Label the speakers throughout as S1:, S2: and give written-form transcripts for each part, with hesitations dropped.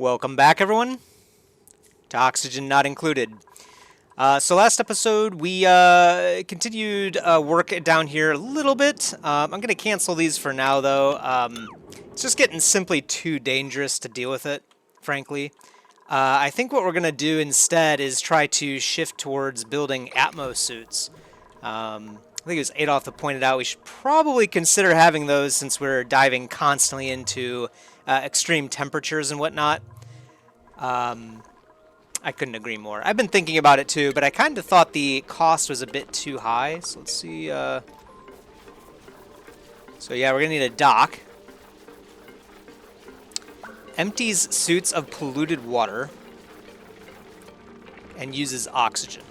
S1: Welcome back, everyone, to Oxygen Not Included. So last episode, we continued work down here a little bit. I'm going to cancel these for now, though. It's just getting simply too dangerous to deal with it, frankly. I think what we're going to do instead is try to shift towards building atmo suits. I think it was Adolf that pointed out we should probably consider having those since we're diving constantly into extreme temperatures and whatnot. I couldn't agree more. I've been thinking about it too, but I kind of thought the cost was a bit too high. So let's see. So yeah, we're going to need a dock. Empties suits of polluted water and uses oxygen.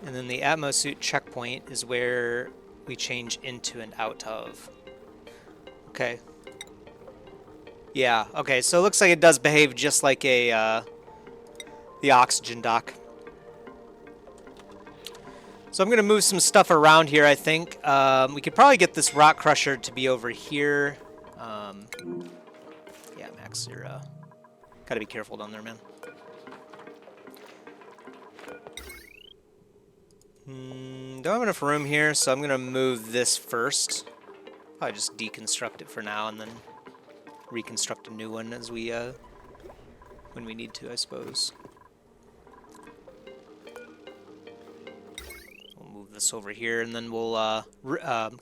S1: And then the atmo suit checkpoint is where we change into and out of. Okay. Yeah, okay, so it looks like it does behave just like a the oxygen dock. So I'm going to move some stuff around here, I think. We could probably get this rock crusher to be over here. Yeah, Max, you're gotta be careful down there, man. Don't have enough room here, so I'm going to move this first. Probably just deconstruct it for now and then reconstruct a new one as we when we need to, I suppose. We'll move this over here, and then we'll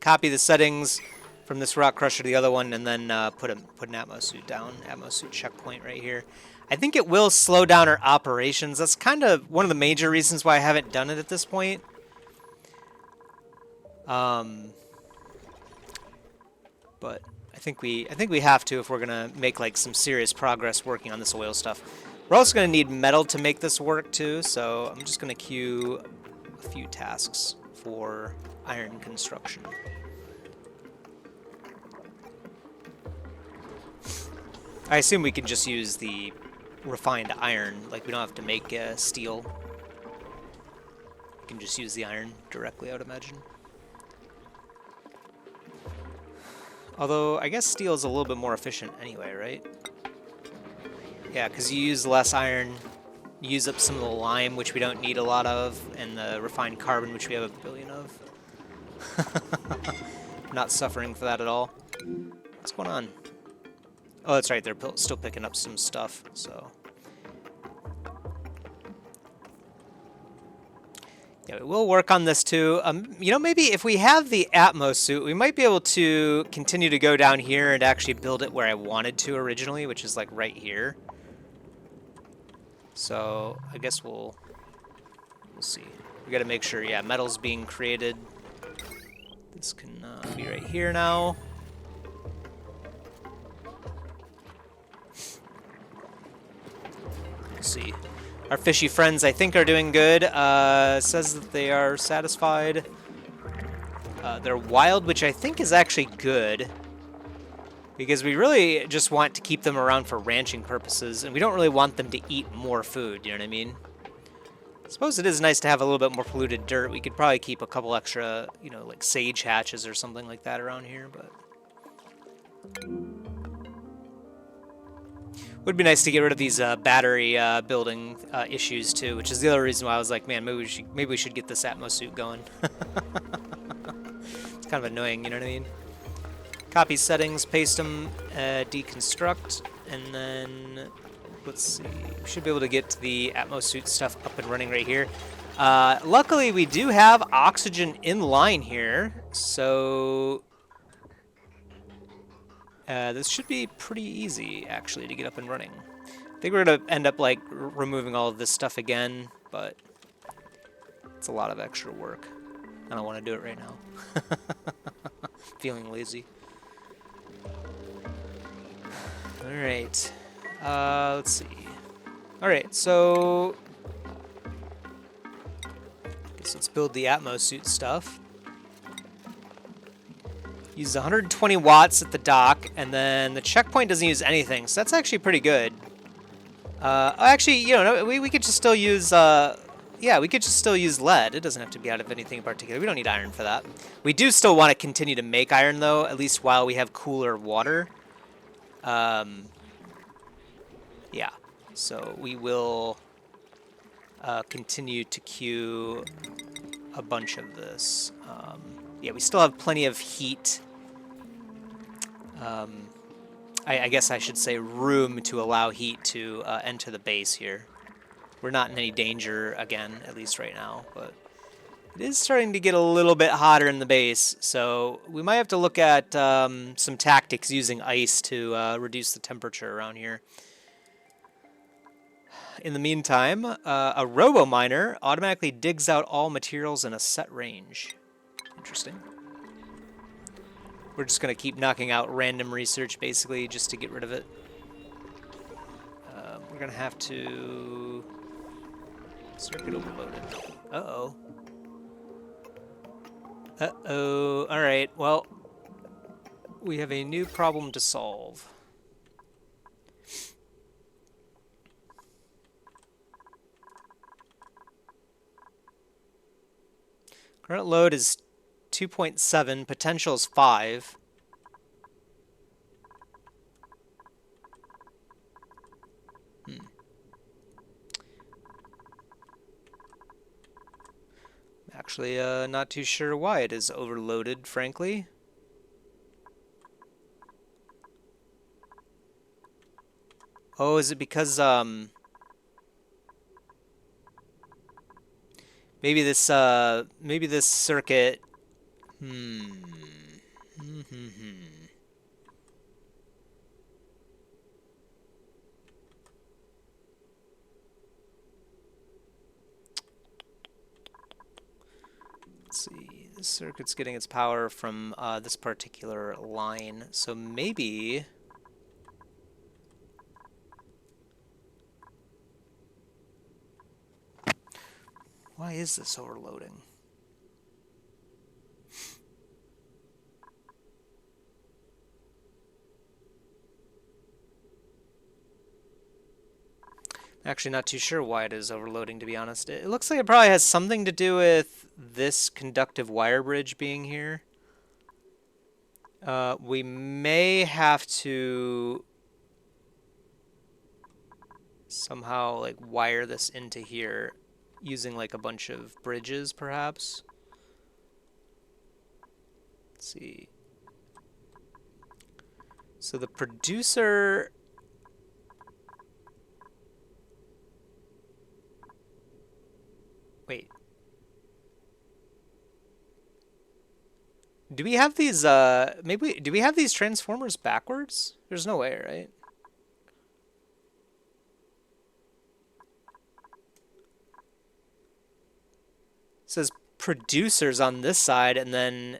S1: copy the settings from this rock crusher to the other one, and then put an atmo suit down, atmo suit checkpoint right here. I think it will slow down our operations. That's kind of one of the major reasons why I haven't done it at this point. But I think we have to if we're gonna make like some serious progress working on this oil stuff. We're also gonna need metal to make this work too, so I'm just gonna queue a few tasks for iron construction. I assume we can just use the refined iron, like we don't have to make steel. We can just use the iron directly, I would imagine. Although, I guess steel is a little bit more efficient anyway, right? Yeah, because you use less iron, you use up some of the lime, which we don't need a lot of, and the refined carbon, which we have a billion of. Not suffering for that at all. What's going on? Oh, that's right, they're still picking up some stuff, so... Yeah, we'll work on this too. You know, maybe if we have the atmo suit, we might be able to continue to go down here and actually build it where I wanted to originally, which is like right here. So I guess we'll see. We got to make sure, yeah, metal's being created. This can be right here now. Let's see. Our fishy friends, I think, are doing good. Says that they are satisfied. They're wild, which I think is actually good. Because we really just want to keep them around for ranching purposes, and we don't really want them to eat more food, you know what I mean? I suppose it is nice to have a little bit more polluted dirt. We could probably keep a couple extra, you know, like sage hatches or something like that around here, but... Would be nice to get rid of these battery building issues too, which is the other reason why I was like, man, maybe we should get this atmo suit going. It's kind of annoying, you know what I mean? Copy settings, paste them, deconstruct, and then let's see. We should be able to get the atmo suit stuff up and running right here. Luckily, we do have oxygen in line here, so. This should be pretty easy, actually, to get up and running. I think we're going to end up, like, removing all of this stuff again, but it's a lot of extra work. I don't want to do it right now. Feeling lazy. Alright. Let's see. Alright, so... guess let's build the atmo suit stuff. Uses 120 watts at the dock, and then the checkpoint doesn't use anything, so that's actually pretty good. Actually, you know, we could just still use, yeah, we could just still use lead. It doesn't have to be out of anything in particular. We don't need iron for that. We do still want to continue to make iron, though, at least while we have cooler water. Yeah, so we will continue to queue a bunch of this. Yeah, we still have plenty of heat. I guess I should say room to allow heat to enter the base here. We're not in any danger again, at least right now, but it is starting to get a little bit hotter in the base, so we might have to look at some tactics using ice to reduce the temperature around here. In the meantime, a robo miner automatically digs out all materials in a set range. Interesting. We're just going to keep knocking out random research, basically, just to get rid of it. We're going to have to... Circuit overloaded. Uh-oh. Uh-oh. All right, well, we have a new problem to solve. Current load is 2.7, potential is 5. Actually, not too sure why it is overloaded, frankly. Oh, is it because, maybe this circuit... Let's see, this circuit's getting its power from this particular line, so maybe... Why is this overloading? Actually, not too sure why it is overloading, to be honest. It looks like it probably has something to do with this conductive wire bridge being here. We may have to somehow like wire this into here using like a bunch of bridges, perhaps. Let's see. So the producer... Wait. Do we have these, maybe, do we have these transformers backwards? There's no way, right? It says producers on this side, and then...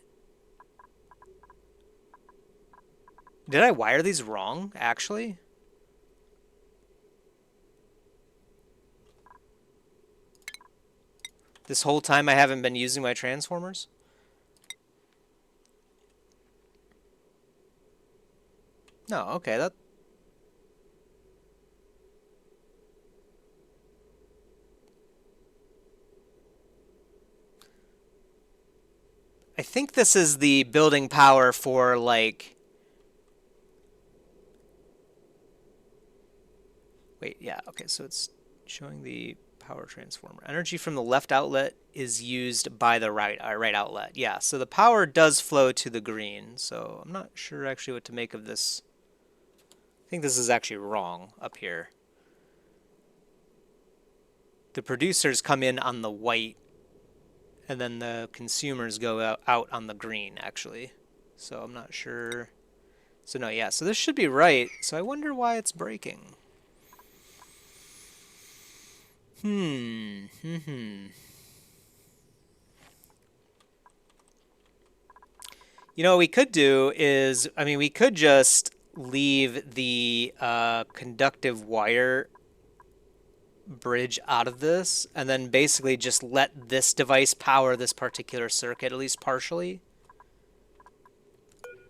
S1: Did I wire these wrong, actually? This whole time I haven't been using my transformers? No, okay, that... I think this is the building power for, like... Wait, yeah, okay, so it's showing the power transformer. Energy from the left outlet is used by the right outlet. Yeah, so the power does flow to the green, so I'm not sure actually what to make of this. I think this is actually wrong up here. The producers come in on the white, and then the consumers go out on the green, actually. So I'm not sure. So no, yeah, so this should be right. So I wonder why it's breaking. You know what we could do is, I mean, we could just leave the conductive wire bridge out of this, and then basically just let this device power this particular circuit, at least partially.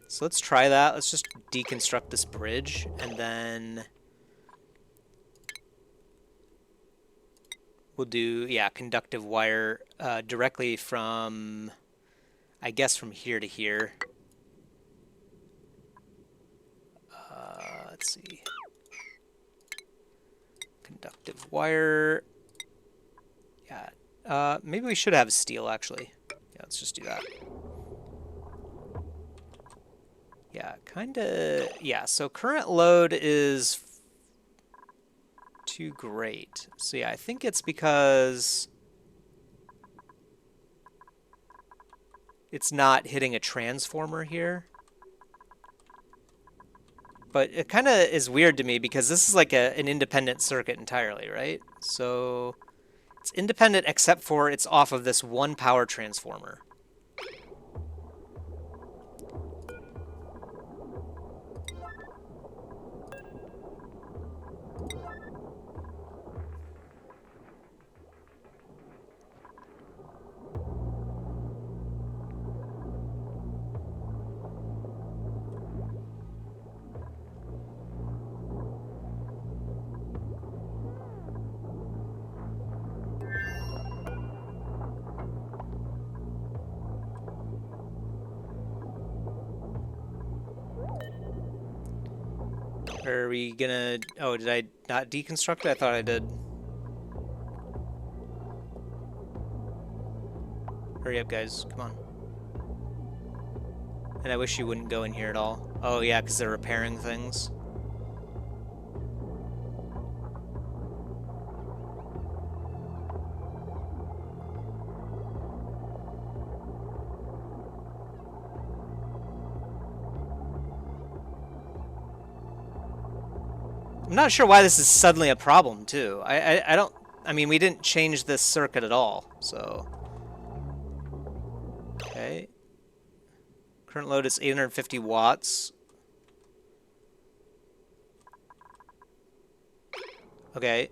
S1: So let's try that. Let's just deconstruct this bridge, and then we'll do, yeah, conductive wire directly from, I guess, from here to here. Let's see. Conductive wire. Yeah. Maybe we should have steel, actually. Yeah, let's just do that. Yeah, kind of... Yeah, so current load is too great. So yeah, I think it's because it's not hitting a transformer here. But it kind of is weird to me because this is like an independent circuit entirely, right? So it's independent except for it's off of this one power transformer. Are we gonna... Oh, did I not deconstruct it? I thought I did. Hurry up, guys. Come on. And I wish you wouldn't go in here at all. Oh, yeah, because they're repairing things. I'm not sure why this is suddenly a problem, too. I don't... I mean, we didn't change this circuit at all, so... Okay. Current load is 850 watts. Okay.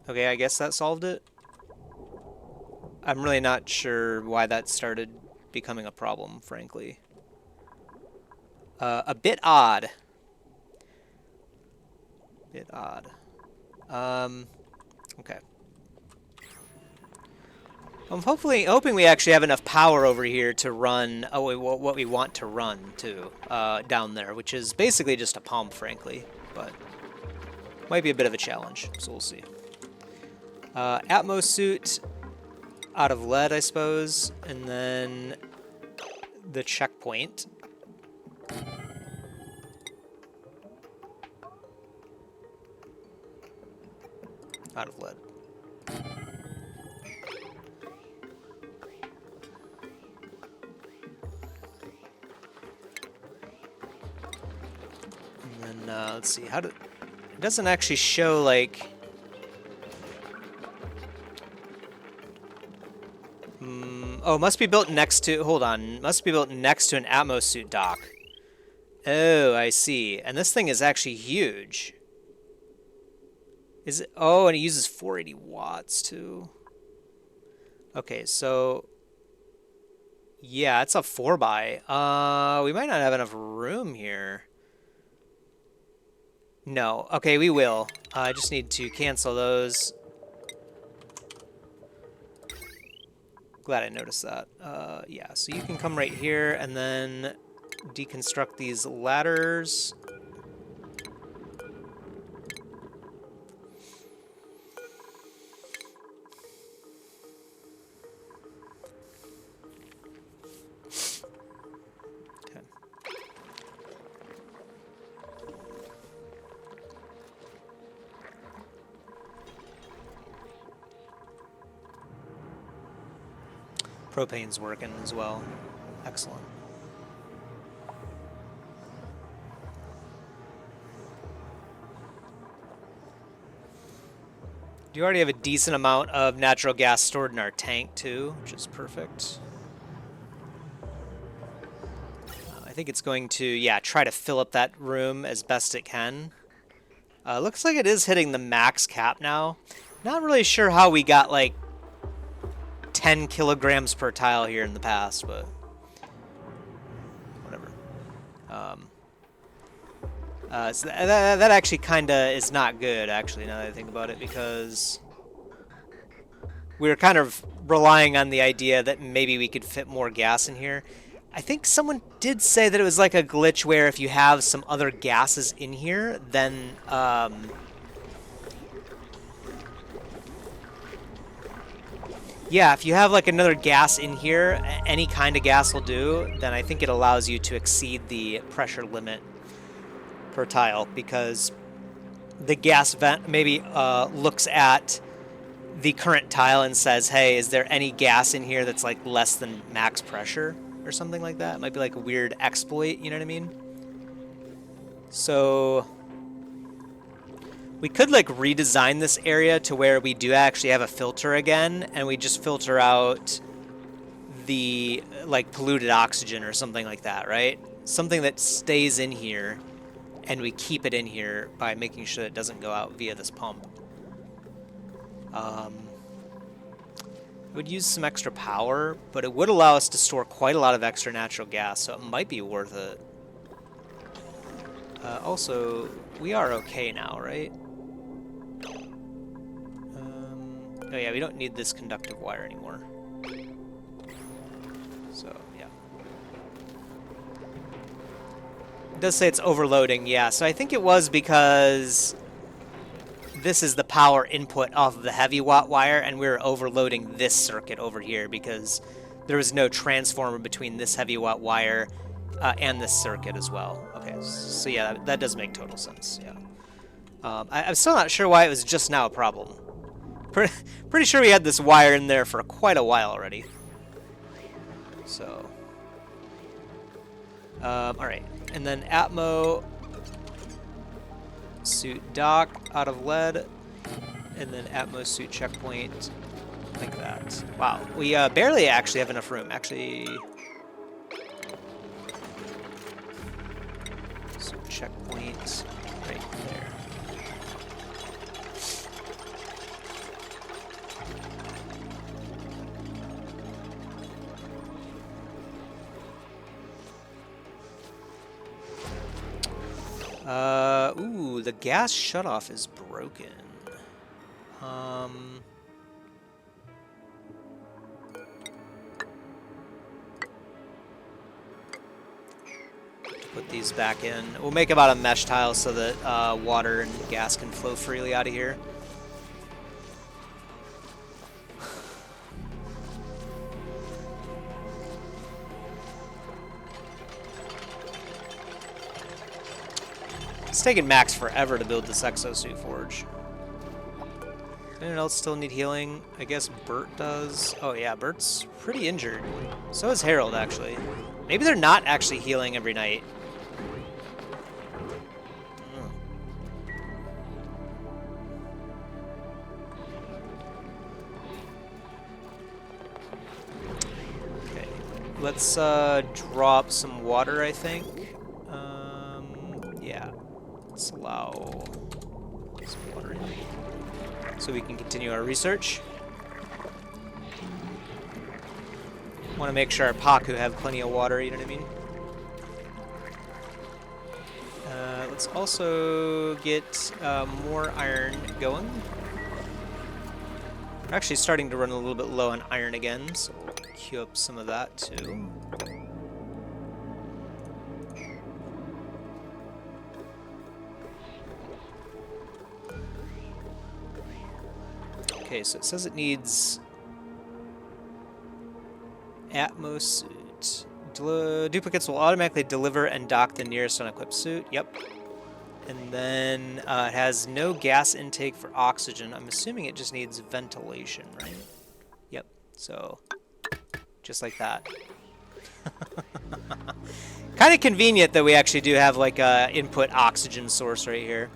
S1: Okay, I guess that solved it. I'm really not sure why that started becoming a problem, frankly. A bit odd. Bit odd. Okay. I'm hoping we actually have enough power over here to run what we want to run too down there, which is basically just a pump, frankly, but might be a bit of a challenge. So we'll see. Atmo suit out of lead, I suppose, and then the checkpoint. Out of lead. And then let's see, it doesn't actually show like oh, must be built next to, hold on, must be built next to an atmo suit dock. Oh, I see. And this thing is actually huge. Is it? Oh, and it uses 480 watts too. Okay, so yeah, it's a 4x. We might not have enough room here. No. Okay, we will. I just need to cancel those. Glad I noticed that. Yeah, so you can come right here and then deconstruct these ladders. Propane's working as well. Excellent. You already have a decent amount of natural gas stored in our tank too, which is perfect. I think it's going to, yeah, try to fill up that room as best it can. Looks like it is hitting the max cap now. Not really sure how we got like 10 kilograms per tile here in the past, but whatever. So that actually kind of is not good, actually, now that I think about it, because we were kind of relying on the idea that maybe we could fit more gas in here. I think someone did say that it was like a glitch where if you have some other gases in here, then yeah, if you have like another gas in here, any kind of gas will do, then I think it allows you to exceed the pressure limit per tile, because the gas vent maybe looks at the current tile and says, hey, is there any gas in here that's like less than max pressure or something like that? It might be like a weird exploit, you know what I mean? So we could like redesign this area to where we do actually have a filter again, and we just filter out the like polluted oxygen or something like that, right? Something that stays in here, and we keep it in here by making sure that it doesn't go out via this pump. It would use some extra power, but it would allow us to store quite a lot of extra natural gas, so it might be worth it. Also, we are okay now, right? Oh yeah, we don't need this conductive wire anymore. So, yeah. It does say it's overloading, yeah, so I think it was because this is the power input off of the heavy watt wire, and we were overloading this circuit over here because there was no transformer between this heavy watt wire and this circuit as well. Okay, so yeah, that does make total sense, yeah. I'm still not sure why it was just now a problem. Pretty sure we had this wire in there for quite a while already. So, alright, and then Atmo suit dock out of lead, and then Atmo suit checkpoint like that. Wow, we barely actually have enough room. Actually, suit checkpoint right there. Ooh, the gas shutoff is broken. Put these back in. We'll make about a mesh tile so that water and gas can flow freely out of here. It's taken Max forever to build this exosuit forge. Anyone else still need healing? I guess Bert does. Oh yeah, Bert's pretty injured. So is Harold, actually. Maybe they're not actually healing every night. Okay, let's drop some water, I think. Yeah. Let's allow some water in so we can continue our research. Want to make sure our Paku have plenty of water, you know what I mean? Let's also get more iron going. We're actually starting to run a little bit low on iron again, so we'll queue up some of that too. Okay, so it says it needs atmo suit. Duplicates will automatically deliver and dock the nearest unequipped suit. Yep. And then it has no gas intake for oxygen. I'm assuming it just needs ventilation, right? Yep. So, just like that. Kind of convenient that we actually do have like a input oxygen source right here.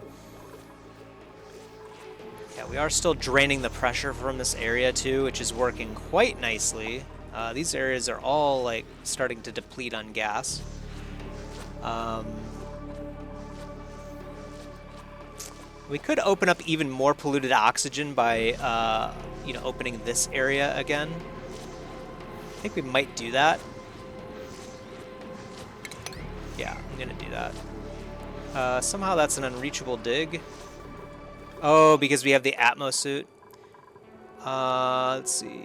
S1: Yeah, we are still draining the pressure from this area too, which is working quite nicely. These areas are all like starting to deplete on gas. We could open up even more polluted oxygen by, you know, opening this area again. I think we might do that. Yeah, I'm gonna do that. Somehow that's an unreachable dig. Oh, because we have the Atmo suit. Let's see.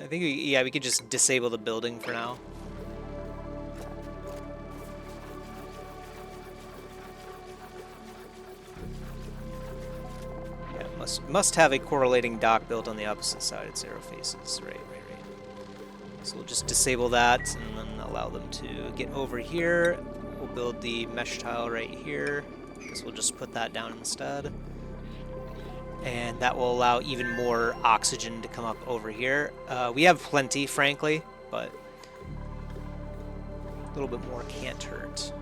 S1: I think, yeah, we could just disable the building for now. Yeah, must have a correlating dock built on the opposite side. Its arrow faces. Right. So we'll just disable that and then allow them to get over here. We'll build the mesh tile right here. I guess we'll just put that down instead. And that will allow even more oxygen to come up over here. We have plenty, frankly, but a little bit more can't hurt.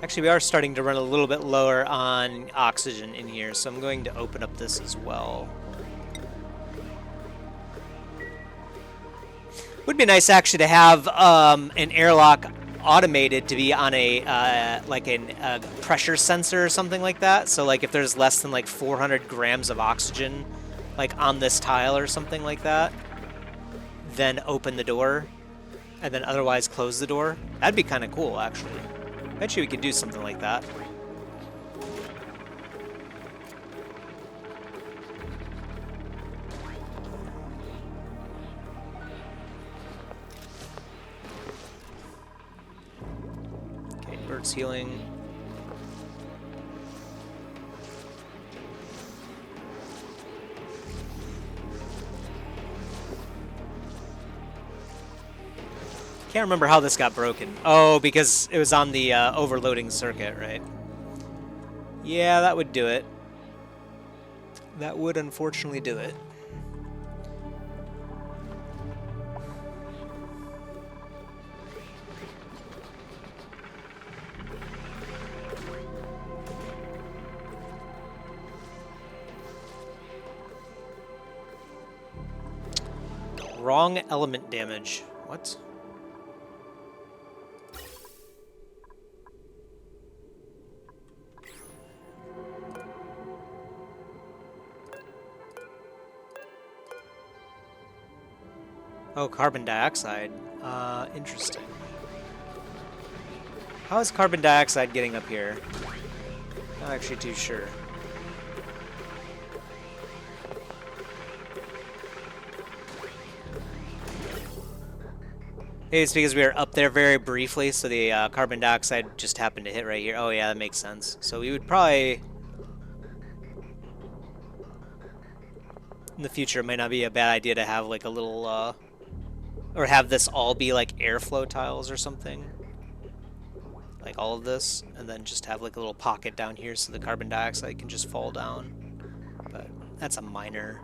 S1: Actually, we are starting to run a little bit lower on oxygen in here, so I'm going to open up this as well. Would be nice actually to have an airlock automated to be on a like a pressure sensor or something like that. So like if there's less than like 400 grams of oxygen like on this tile or something like that, then open the door and then otherwise close the door. That'd be kind of cool actually. Bet you we could do something like that. Okay, bird's healing. Can't remember how this got broken. Oh, because it was on the overloading circuit, right? Yeah, that would do it. That would unfortunately do it. Wrong element damage. What? Oh, carbon dioxide. Interesting. How is carbon dioxide getting up here? Not actually too sure. Maybe it's because we were up there very briefly, so the carbon dioxide just happened to hit right here. Oh yeah, that makes sense. So we would probably... in the future, it might not be a bad idea to have like a little... or have this all be like airflow tiles or something. Like all of this. And then just have like a little pocket down here so the carbon dioxide can just fall down. But that's a minor...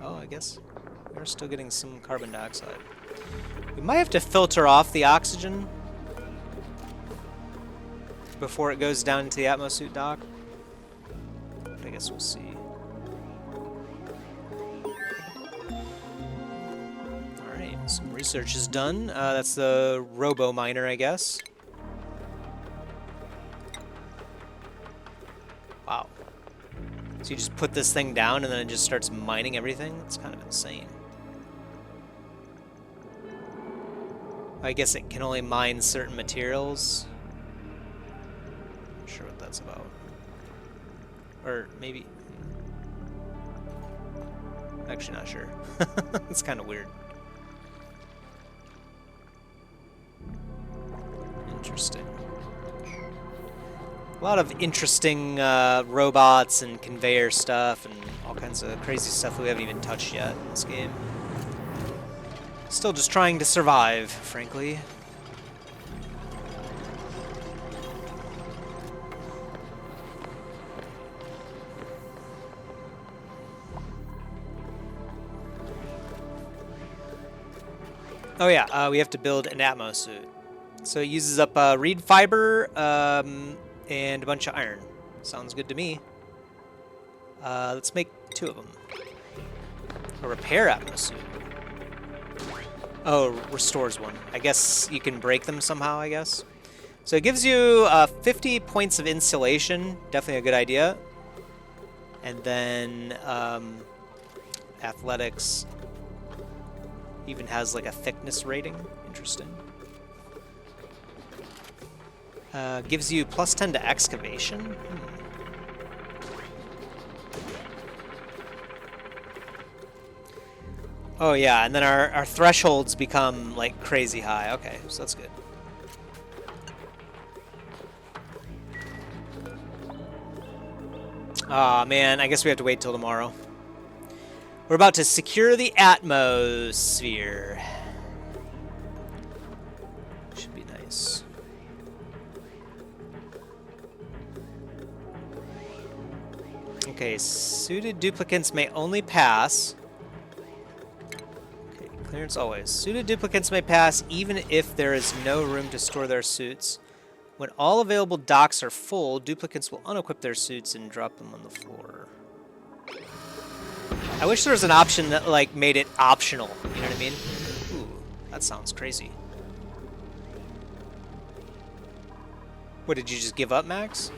S1: Oh, I guess we're still getting some carbon dioxide. We might have to filter off the oxygen before it goes down into the atmo suit dock. But I guess we'll see. Alright, some research is done. That's the robo miner, I guess. Wow. So you just put this thing down and then it just starts mining everything? That's kind of insane. I guess it can only mine certain materials. Not sure what that's about. Or maybe... Actually not sure. It's kind of weird. Interesting. A lot of interesting robots and conveyor stuff and all kinds of crazy stuff that we haven't even touched yet in this game. Still just trying to survive, frankly. Oh yeah, we have to build an atmo suit. So it uses up reed fiber and a bunch of iron. Sounds good to me. Let's make 2 of them. A repair atmo suit. Oh, restores 1. I guess you can break them somehow, I guess. So it gives you 50 points of insulation. Definitely a good idea. And then athletics even has like a thickness rating. Interesting. Gives you +10 to excavation. Oh yeah, and then our thresholds become like crazy high. Okay, so that's good. Aw, man, I guess we have to wait till tomorrow. We're about to secure the atmosphere. Should be nice. Okay, suited duplicates may only pass. Okay, clearance always. Suited duplicates may pass even if there is no room to store their suits. When all available docks are full, duplicates will unequip their suits and drop them on the floor. I wish there was an option that like made it optional. You know what I mean? Ooh, that sounds crazy. What, did you just give up, Max?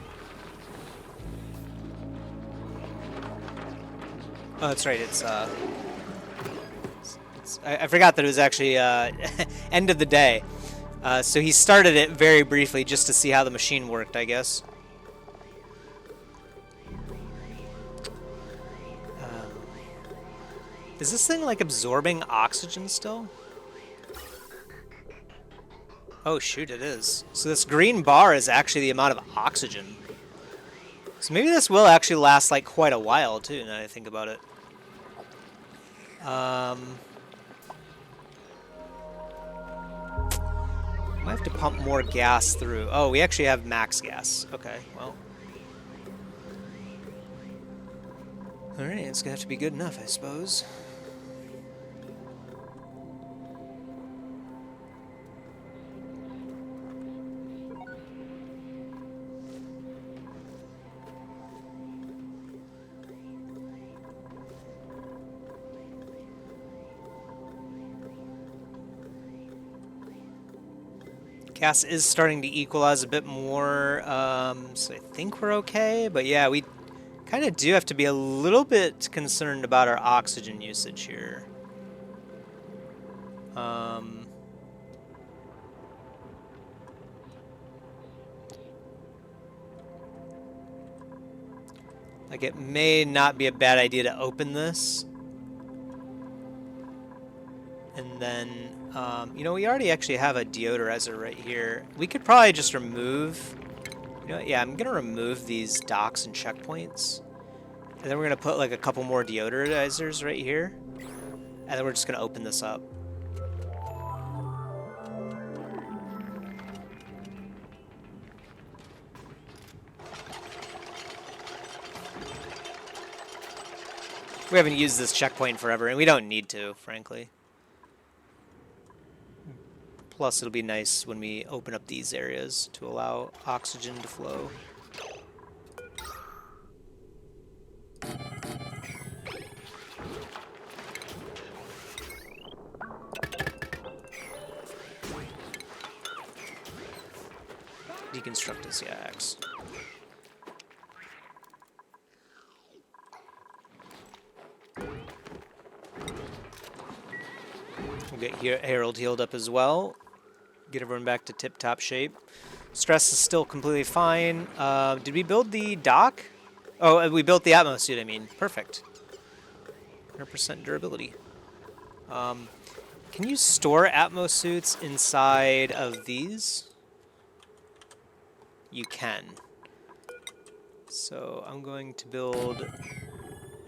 S1: Oh, that's right. I forgot that it was actually end of the day. So he started it very briefly just to see how the machine worked, I guess. Is this thing like absorbing oxygen still? Oh shoot, it is. So this green bar is actually the amount of oxygen. So maybe this will actually last like quite a while too, now that I think about it. Might have to pump more gas through. Oh, we actually have max gas. Okay, well. Alright, it's gonna have to be good enough, I suppose. Gas is starting to equalize a bit more, so I think we're okay. But yeah, we kind of do have to be a little bit concerned about our oxygen usage here. Like it may not be a bad idea to open this. And then, you know, we already actually have a deodorizer right here. We could probably just remove, you know, yeah, I'm going to remove these docks and checkpoints. And then we're going to put like a couple more deodorizers right here. And then we're just going to open this up. We haven't used this checkpoint forever, and we don't need to, frankly. Plus, it'll be nice when we open up these areas to allow oxygen to flow. Deconstruct this yaks. We'll get Harold healed up as well. Get everyone back to tip-top shape. Stress is still completely fine. Did we build the dock? Oh, we built the atmo suit, I mean. Perfect. 100% durability. Can you store atmo suits inside of these? You can. So I'm going to build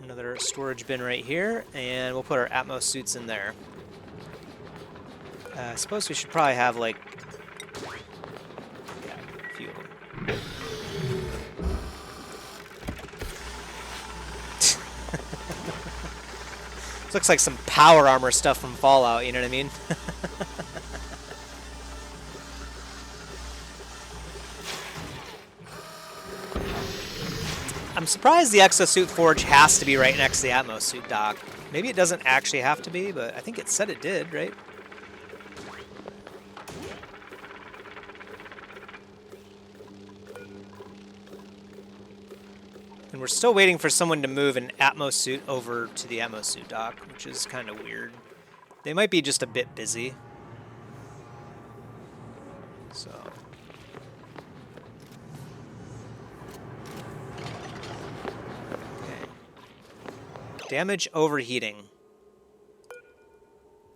S1: another storage bin right here, and we'll put our atmo suits in there. I suppose we should probably have, like, yeah, a few of them. This looks like some power armor stuff from Fallout, you know what I mean? I'm surprised the exosuit forge has to be right next to the atmo suit dock. Maybe it doesn't actually have to be, but I think it said it did, right? And we're still waiting for someone to move an atmo suit over to the atmo suit dock, which is kind of weird. They might be just a bit busy. So Damage overheating.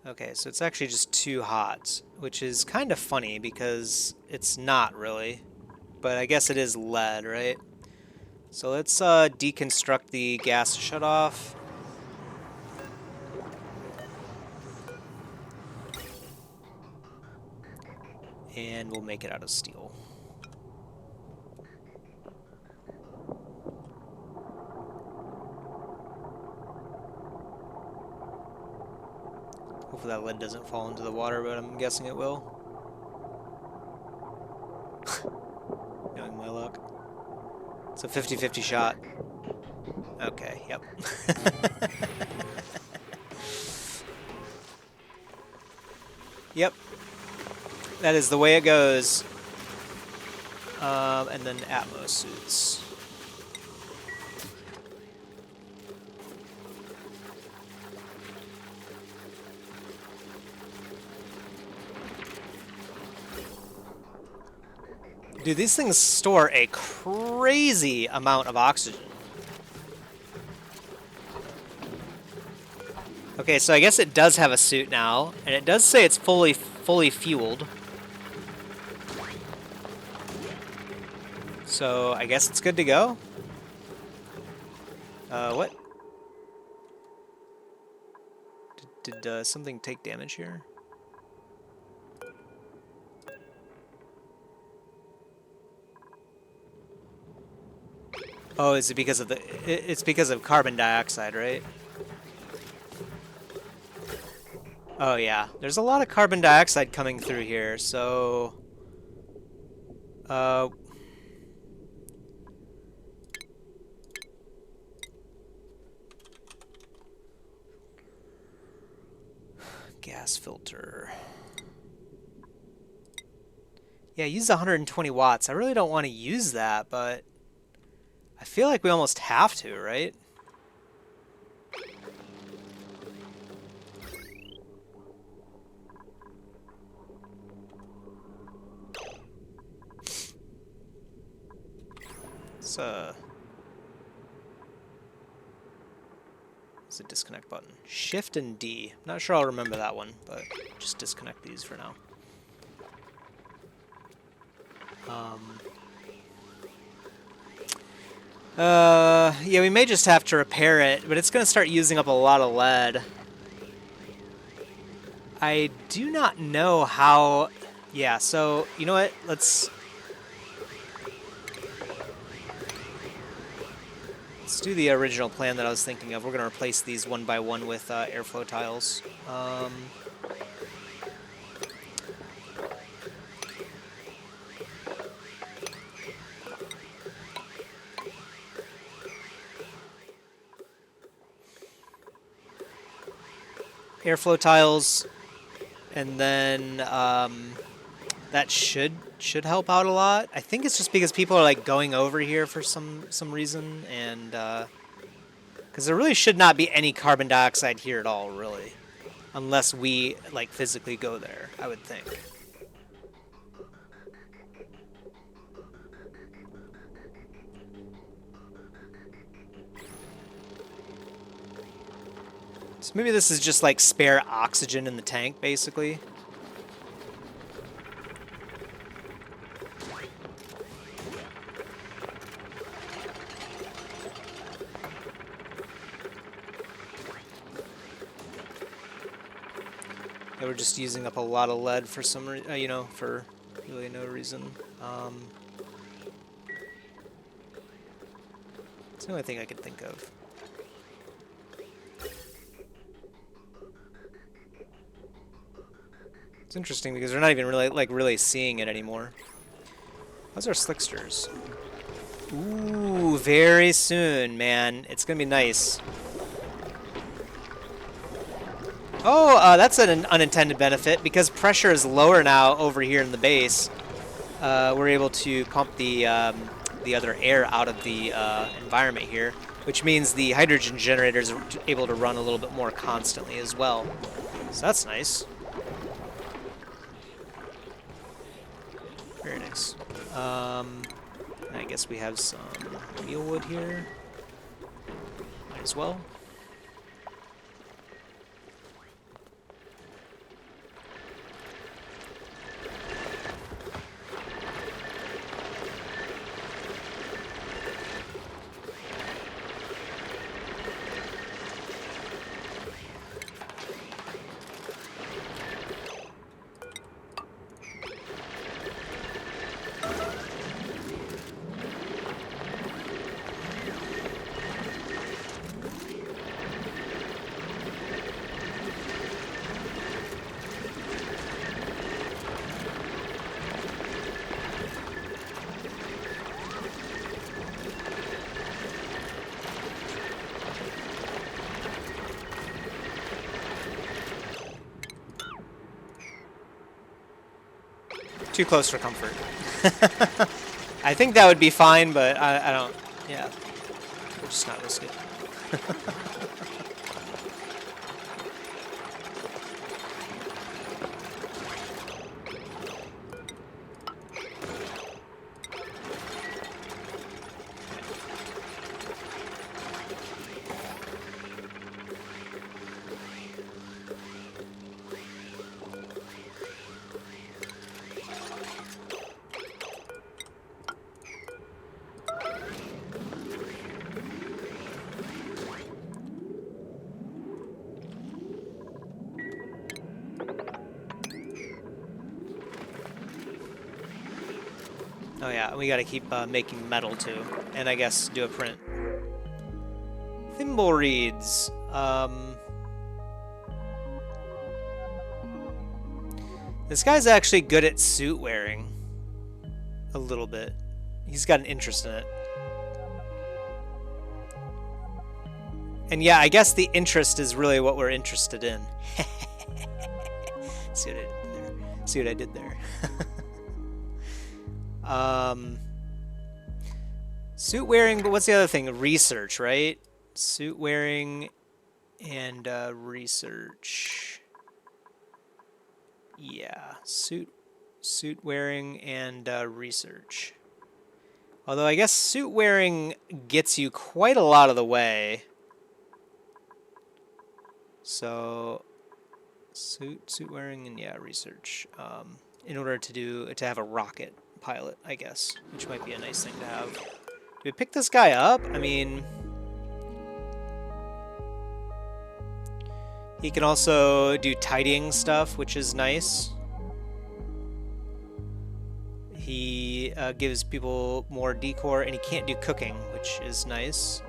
S1: Okay, so it's actually just too hot, which is kind of funny because it's not really. But I guess it is lead, right? So let's deconstruct the gas shutoff. And we'll make it out of steel. Hopefully that lead doesn't fall into the water, but I'm guessing it will. Knowing my luck. It's a 50-50 shot. Okay, yep. Yep. That is the way it goes. And then atmo suits. Dude, these things store a crazy amount of oxygen. Okay, so I guess it does have a suit now, and it does say it's fully fueled. So I guess it's good to go. What? Did something take damage here? Oh, is it because of the... It's because of carbon dioxide, right? Oh, yeah. There's a lot of carbon dioxide coming through here, so... gas filter. Yeah, use 120 watts. I really don't want to use that, but... I feel like we almost have to, right? It's a disconnect button. Shift and D. I'm not sure I'll remember that one, but just disconnect these for now. Yeah, we may just have to repair it, but it's going to start using up a lot of lead. I do not know how... Yeah, so, you know what? Let's do the original plan that I was thinking of. We're going to replace these one by one with airflow tiles. Airflow tiles, and then that should help out a lot. I think it's just because people are like going over here for some reason, and because there really should not be any carbon dioxide here at all, really, unless we like physically go there, I would think. So maybe this is just like spare oxygen in the tank, basically. Yeah, we're just using up a lot of lead for some, you know, for really no reason. It's the only thing I could think of. It's interesting because we're not even really seeing it anymore. How's our slicksters? Ooh, very soon, man. It's gonna be nice. Oh, that's an unintended benefit. Because pressure is lower now over here in the base, we're able to pump the other air out of the environment here, which means the hydrogen generators are able to run a little bit more constantly as well. So that's nice. Very nice. I guess we have some mealwood here. Might as well. Too close for comfort. I think that would be fine, but I don't... Yeah. We'll just not risk it. Oh yeah, we gotta keep making metal too, and I guess do a print. Thimble reeds. This guy's actually good at suit wearing. A little bit. He's got an interest in it. And yeah, I guess the interest is really what we're interested in. See what I did there? See what I did there? Suit wearing, but what's the other thing? Research, right? Suit wearing and research. Yeah, suit wearing and research. Although I guess suit wearing gets you quite a lot of the way. So suit wearing and yeah, research. In order to have a rocket pilot, I guess, which might be a nice thing to have. Do we pick this guy up? I mean, he can also do tidying stuff, which is nice. He gives people more decor, and he can't do cooking, which is nice.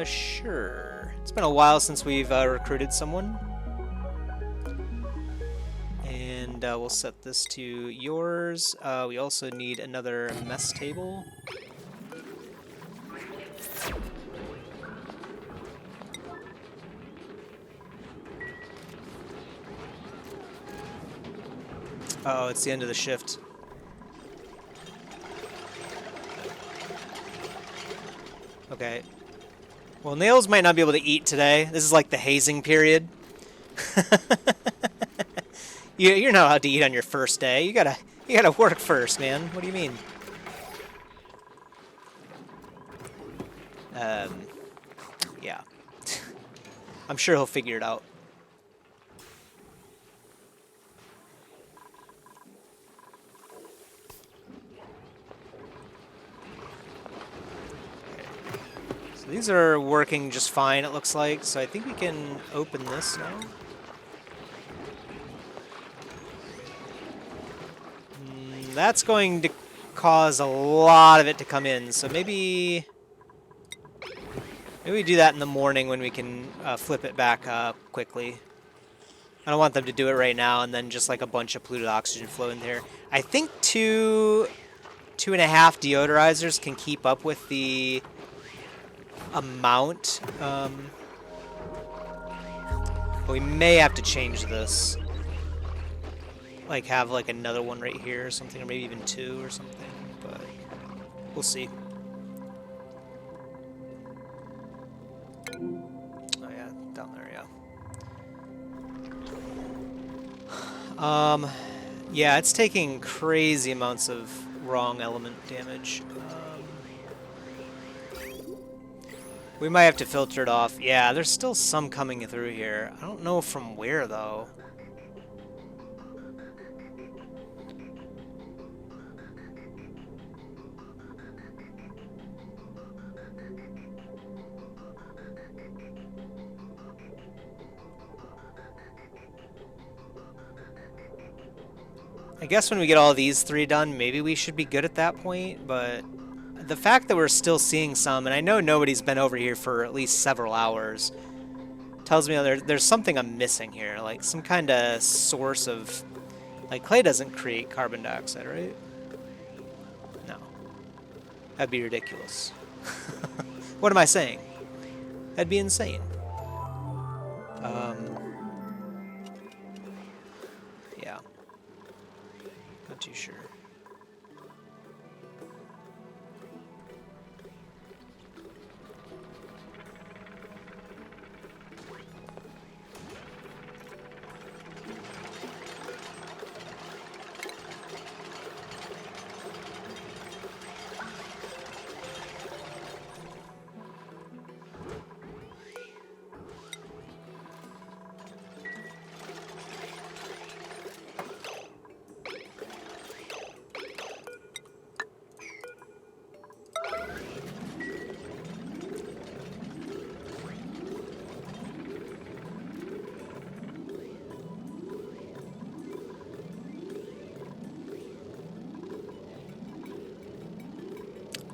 S1: Sure. It's been a while since we've recruited someone. And we'll set this to yours. We also need another mess table. Uh-oh, it's the end of the shift. Okay. Well, Nails might not be able to eat today. This is like the hazing period. You're not allowed to eat on your first day. You gotta work first, man. What do you mean? Yeah. I'm sure he'll figure it out. So these are working just fine, it looks like. So I think we can open this now. That's going to cause a lot of it to come in, so maybe we do that in the morning when we can flip it back up quickly. I don't want them to do it right now and then just like a bunch of polluted oxygen flow in there. I think 2.5 deodorizers can keep up with the amount. But we may have to change this. Like have like another one right here or something, or maybe even 2 or something, but we'll see. Oh yeah, down there, yeah. Yeah, it's taking crazy amounts of wrong element damage. We might have to filter it off. Yeah, there's still some coming through here. I don't know from where though. I guess when we get all these 3 done, maybe we should be good at that point, but the fact that we're still seeing some, and I know nobody's been over here for at least several hours, tells me there's something I'm missing here, like some kind of source of... Like, clay doesn't create carbon dioxide, right? No. That'd be ridiculous. What am I saying? That'd be insane. Yeah. too sure.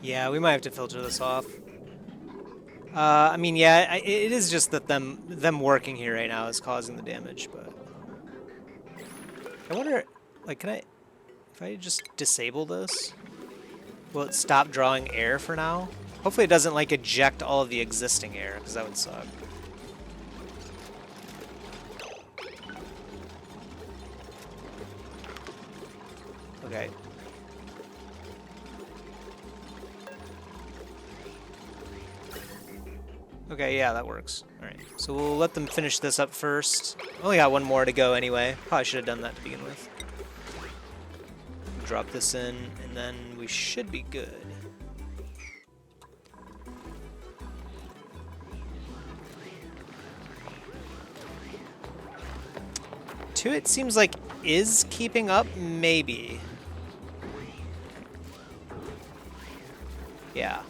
S1: Yeah, we might have to filter this off. I mean, yeah, it is just that them working here right now is causing the damage, but I wonder, like, if I just disable this, will it stop drawing air for now? Hopefully it doesn't, like, eject all of the existing air, because that would suck. Okay. Okay, yeah, that works. Alright, so we'll let them finish this up first. Only got one more to go anyway. Probably should have done that to begin with. Drop this in, and then we should be good. Two, it seems like, is keeping up, maybe. Yeah.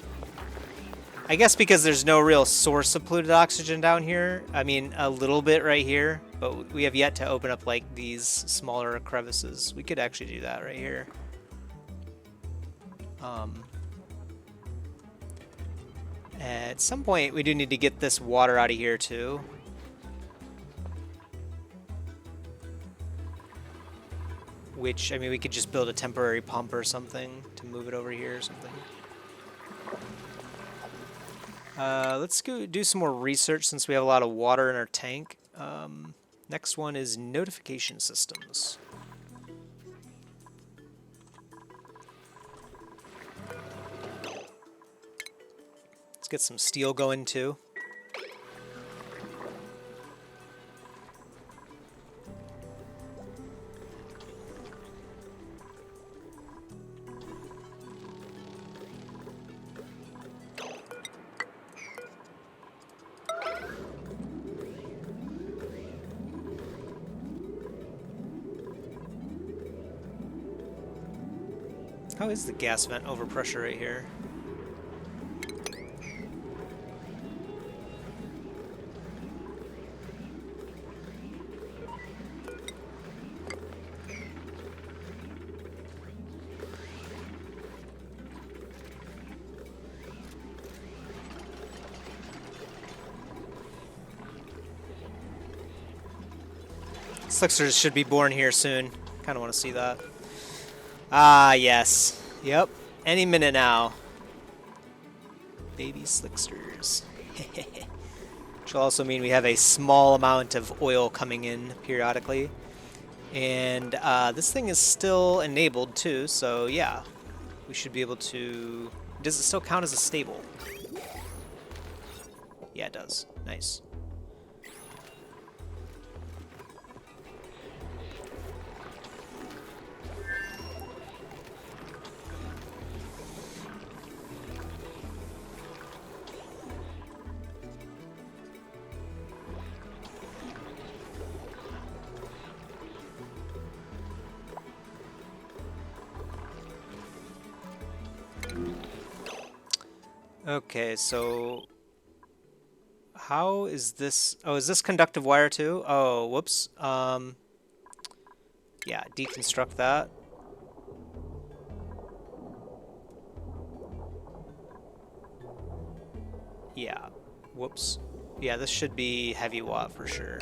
S1: I guess because there's no real source of polluted oxygen down here. I mean, a little bit right here, but we have yet to open up, like, these smaller crevices. We could actually do that right here. At some point, we do need to get this water out of here, too. Which, I mean, we could just build a temporary pump or something to move it over here or something. Let's go do some more research since we have a lot of water in our tank. Next one is notification systems. Let's get some steel going too. How is the gas vent overpressure right here? Slicksters should be born here soon. Kind of want to see that. Ah, yes. Yep. Any minute now. Baby slicksters. Which will also mean we have a small amount of oil coming in periodically. And this thing is still enabled too, so yeah. We should be able to... Does it still count as a stable? Yeah, it does. Nice. Okay, so how is this? Oh, is this conductive wire too? Oh, whoops. Yeah, deconstruct that. Yeah, whoops. Yeah, this should be heavy watt for sure.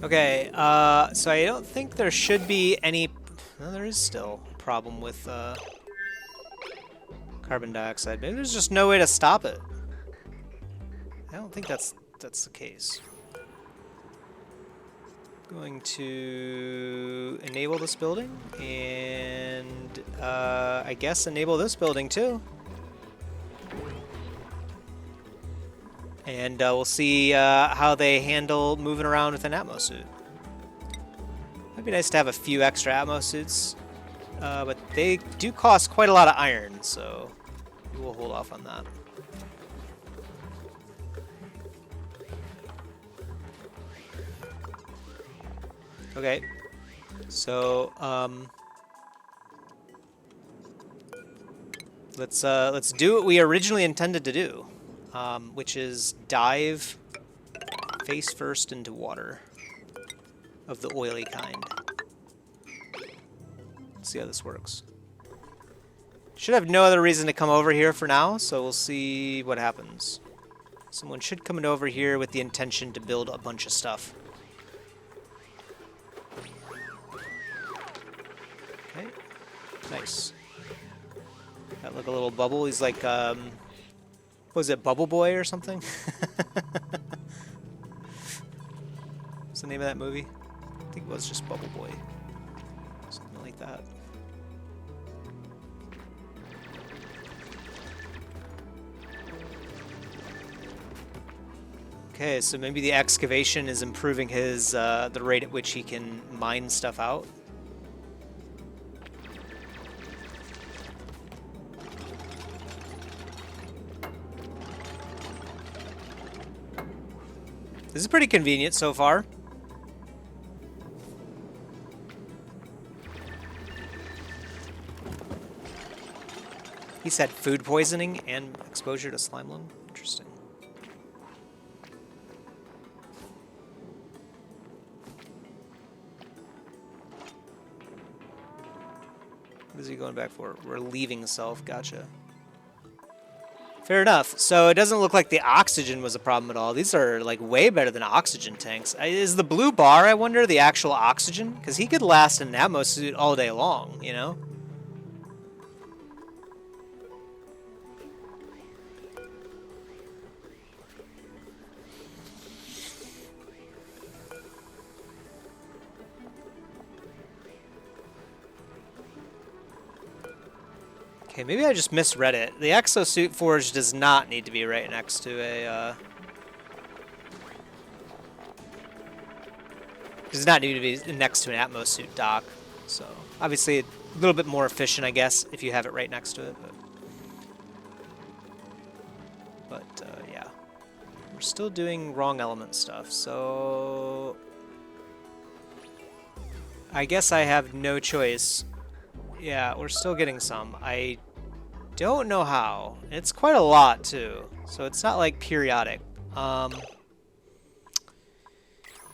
S1: Okay, so I don't think there should be any... No, there is still a problem with carbon dioxide. Maybe there's just no way to stop it. I don't think that's the case. Going to enable this building and I guess enable this building too. And we'll see how they handle moving around with an atmo suit. It'd be nice to have a few extra atmo suits, but they do cost quite a lot of iron, so we'll hold off on that. Okay, so let's do what we originally intended to do, which is dive face first into water of the oily kind. Let's see how this works. Should have no other reason to come over here for now, so we'll see what happens. Someone should come over here with the intention to build a bunch of stuff. Okay, nice. Got like a little bubble. He's like, what was it, Bubble Boy or something? What's the name of that movie? I think it was just Bubble Boy. Something like that. Okay, so maybe the excavation is improving his the rate at which he can mine stuff out. This is pretty convenient so far. He said food poisoning and exposure to slime lung. Interesting. What is he going back for? Relieving self. Gotcha. Fair enough. So it doesn't look like the oxygen was a problem at all. These are like way better than oxygen tanks. Is the blue bar, I wonder, the actual oxygen? Because he could last in an atmo suit all day long, you know? Okay, maybe I just misread it. The exosuit forge does not need to be right next to a, does not need to be next to an atmo suit dock. So, obviously, a little bit more efficient, I guess, if you have it right next to it. But yeah. We're still doing wrong element stuff, so I guess I have no choice. Yeah, we're still getting some. I don't know how. It's quite a lot, too. So it's not like periodic.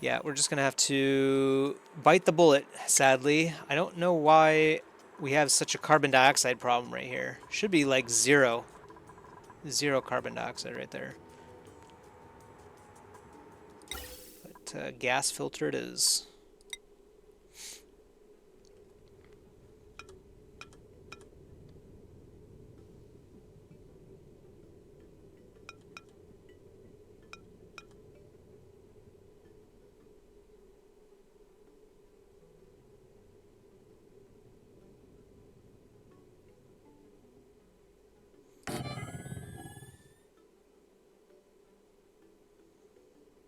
S1: Yeah, we're just going to have to bite the bullet, sadly. I don't know why we have such a carbon dioxide problem right here. Should be like zero. Zero carbon dioxide right there. But gas filter it is.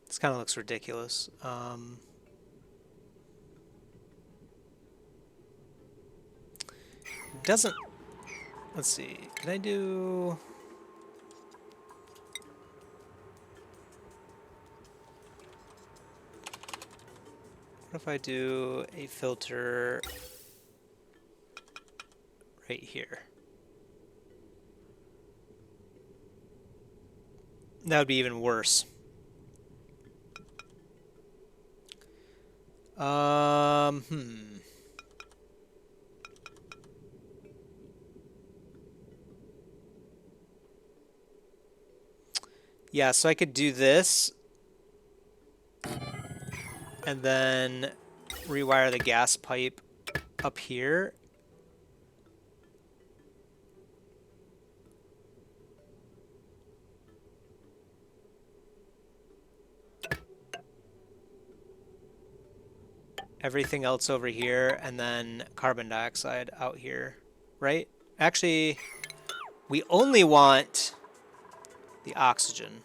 S1: This kind of looks ridiculous. Doesn't... Let's see. Can I do... What if I do a filter right here? That would be even worse. Yeah, so I could do this and then rewire the gas pipe up here. everything else over here, and then carbon dioxide out here, right? Actually, we only want the oxygen.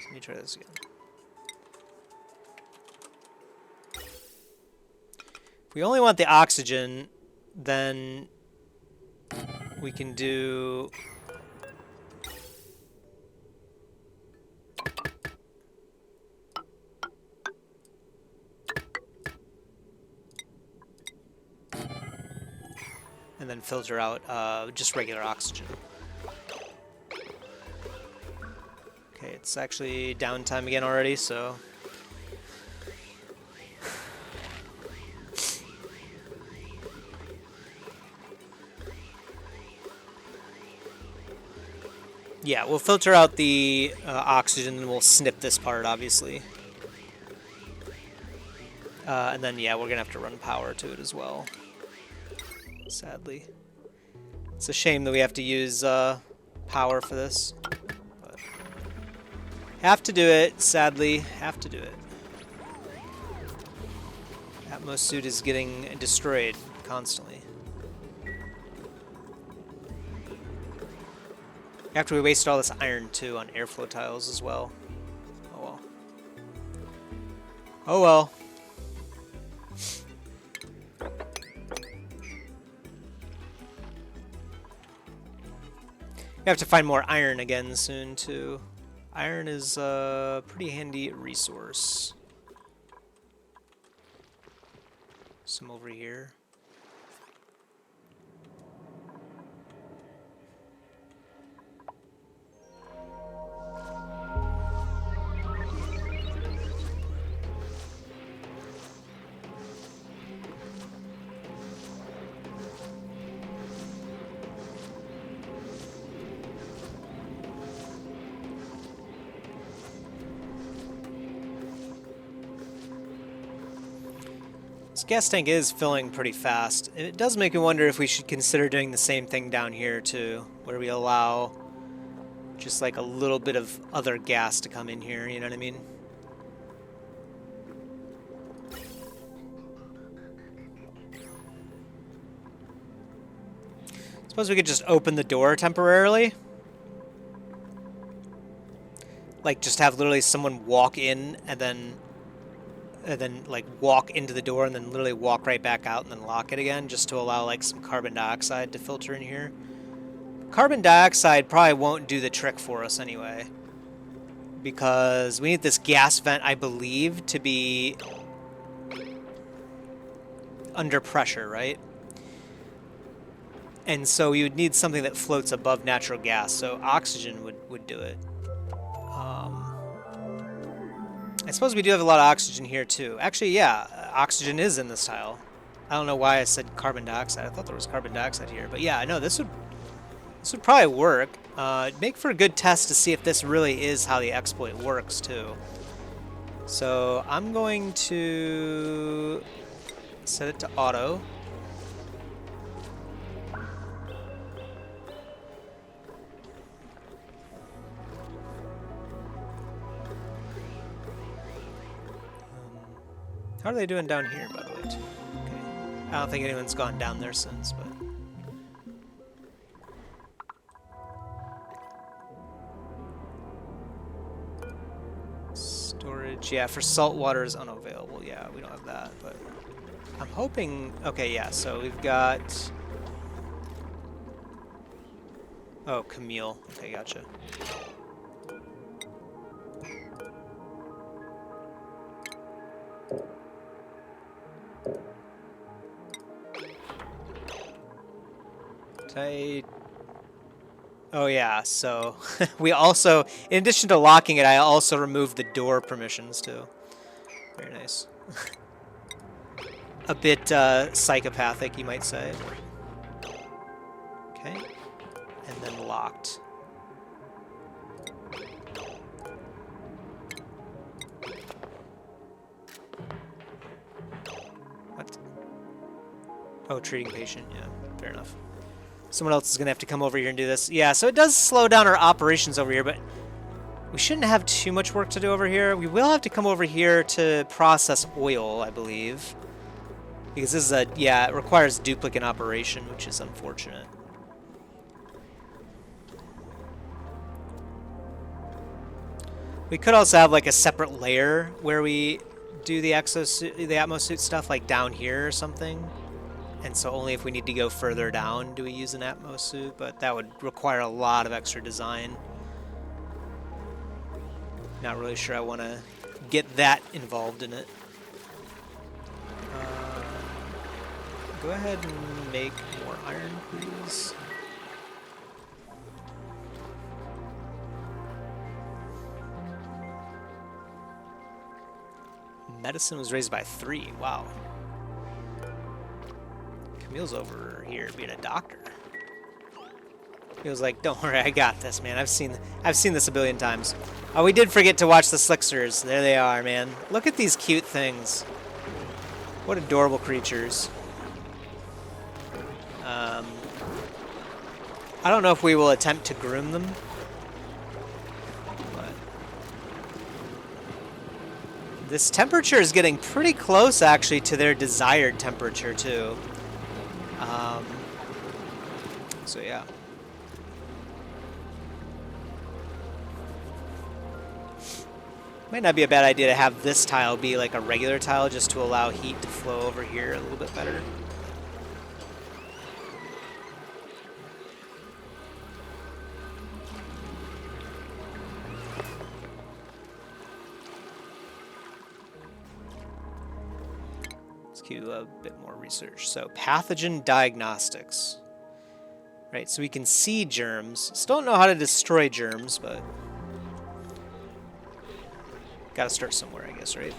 S1: Let me try this again. If we only want the oxygen, then we can do... and then filter out just regular oxygen. Okay, it's actually downtime again already, so... yeah, we'll filter out the oxygen and we'll snip this part, obviously. And then, yeah, we're going to have to run power to it as well. Sadly. It's a shame that we have to use power for this. But have to do it, sadly. Have to do it. Atmo suit is getting destroyed constantly. After we wasted all this iron, too, on airflow tiles as well. Oh, well. Oh, well. We have to find more iron again soon, too. Iron is a pretty handy resource. Some over here. This gas tank is filling pretty fast. And it does make me wonder if we should consider doing the same thing down here too, where we allow just like a little bit of other gas to come in here, you know what I mean? Suppose we could just open the door temporarily. Like just have literally someone walk in and then like walk into the door and then literally walk right back out and then lock it again, just to allow like some carbon dioxide to filter in here. Carbon dioxide probably won't do the trick for us anyway, because we need this gas vent, I believe, to be under pressure, right? And so you would need something that floats above natural gas, so oxygen would do it. I suppose we do have a lot of oxygen here too. Actually, yeah, oxygen is in this tile. I don't know why I said carbon dioxide. I thought there was carbon dioxide here, but yeah, no, this would probably work. Make for a good test to see if this really is how the exploit works too. So I'm going to set it to auto. How are they doing down here, by the way, too? Okay. I don't think anyone's gone down there since, but... Storage, yeah, for salt water is unavailable. Yeah, we don't have that, but... I'm hoping... Okay, yeah, so we've got... Oh, Camille. Okay, gotcha. Oh yeah, so we also, in addition to locking it, I also removed the door permissions too. Very nice. A bit psychopathic, you might say. Okay, and then locked. What? Oh, treating patient, yeah, fair enough. Someone else is going to have to come over here and do this. Yeah, so it does slow down our operations over here, but We shouldn't have too much work to do over here. We will have to come over here to process oil, I believe. Because this is a, yeah, it requires duplicate operation, which is unfortunate. We could also have like a separate layer where we do the exosuit, the atmosuit stuff, like down here or something. And so only if we need to go further down do we use an atmosuit, but that would require a lot of extra design. Not really sure I want to get that involved in it. Go ahead and make more iron, please. Medicine was raised by 3. Wow. Camille's over here being a doctor. He was like, "Don't worry, I got this, man. I've seen this a billion times." Oh, we did forget to watch the slicksters. There they are, man. Look at these cute things. What adorable creatures. I don't know if we will attempt to groom them. But this temperature is getting pretty close, actually, to their desired temperature, too. So, yeah. Might not be a bad idea to have this tile be like a regular tile just to allow heat to flow over here a little bit better. Let's do a bit more research. So, pathogen diagnostics. Right, so we can see germs. Still don't know how to destroy germs, but gotta start somewhere, I guess, right?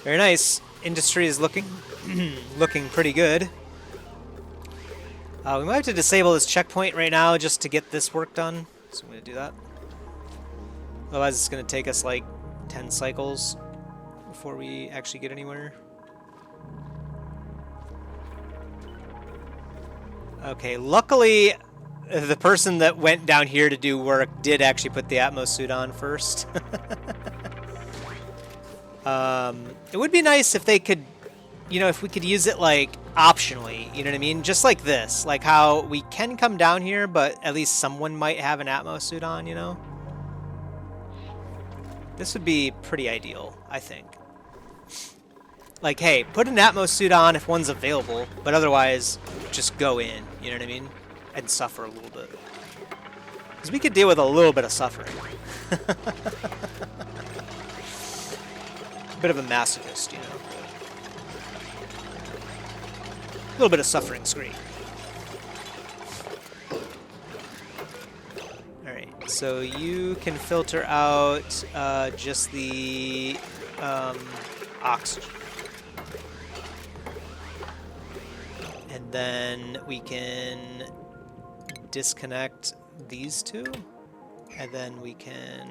S1: Very nice. Industry is looking pretty good. We might have to disable this checkpoint right now just to get this work done. So I'm going to do that. Otherwise it's going to take us like 10 cycles before we actually get anywhere. Okay, luckily the person that went down here to do work did actually put the atmo suit on first. It would be nice if they could, you know, if we could use it like optionally, you know what I mean? Just like this, like how we can come down here, but at least someone might have an atmo suit on, you know? This would be pretty ideal, I think. Like, hey, put an atmo suit on if one's available, but otherwise just go in, you know what I mean? And suffer a little bit. Because we could deal with a little bit of suffering. Bit of a masochist, you know. A little bit of suffering screen. Alright, so you can filter out just the oxygen. And then we can disconnect these two. And then we can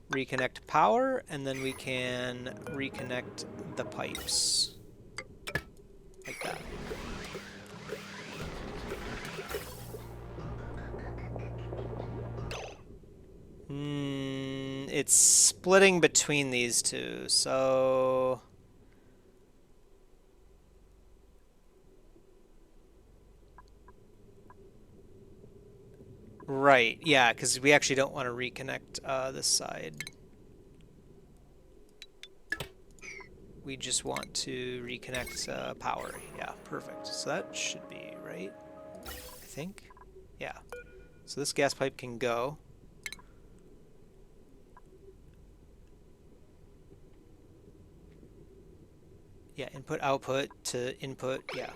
S1: reconnect power, and then we can reconnect the pipes. Like that. It's splitting between these two, so right, yeah, because we actually don't want to reconnect this side. We just want to reconnect power. Yeah, perfect. So that should be right, I think. Yeah. So this gas pipe can go. Yeah, input, output to input. Yeah.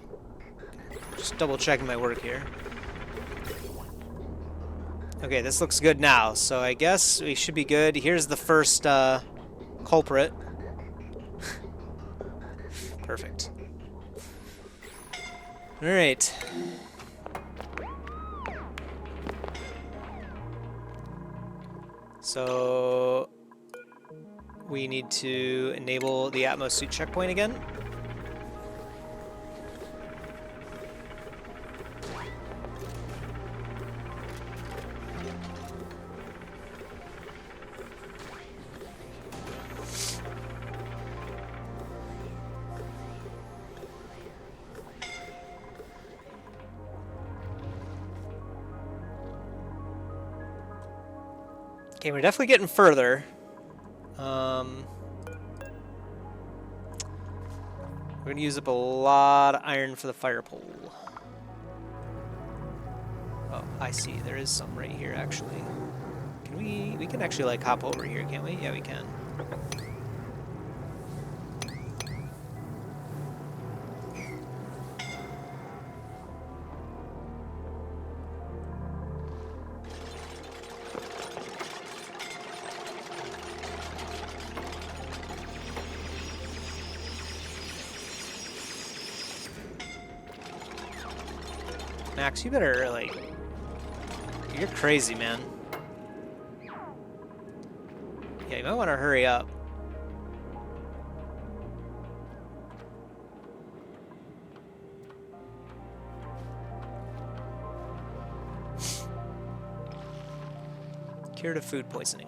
S1: Just double checking my work here. Okay, this looks good now, so I guess we should be good. Here's the first culprit. Perfect. All right. So we need to enable the Atmo suit checkpoint again. Okay, we're definitely getting further. We're gonna use up a lot of iron for the fire pole. Oh, I see. There is some right here, actually. Can we can actually, like, hop over here, can't we? Yeah, we can. Max, you better, like... You're crazy, man. Yeah, you might want to hurry up. Cure to food poisoning.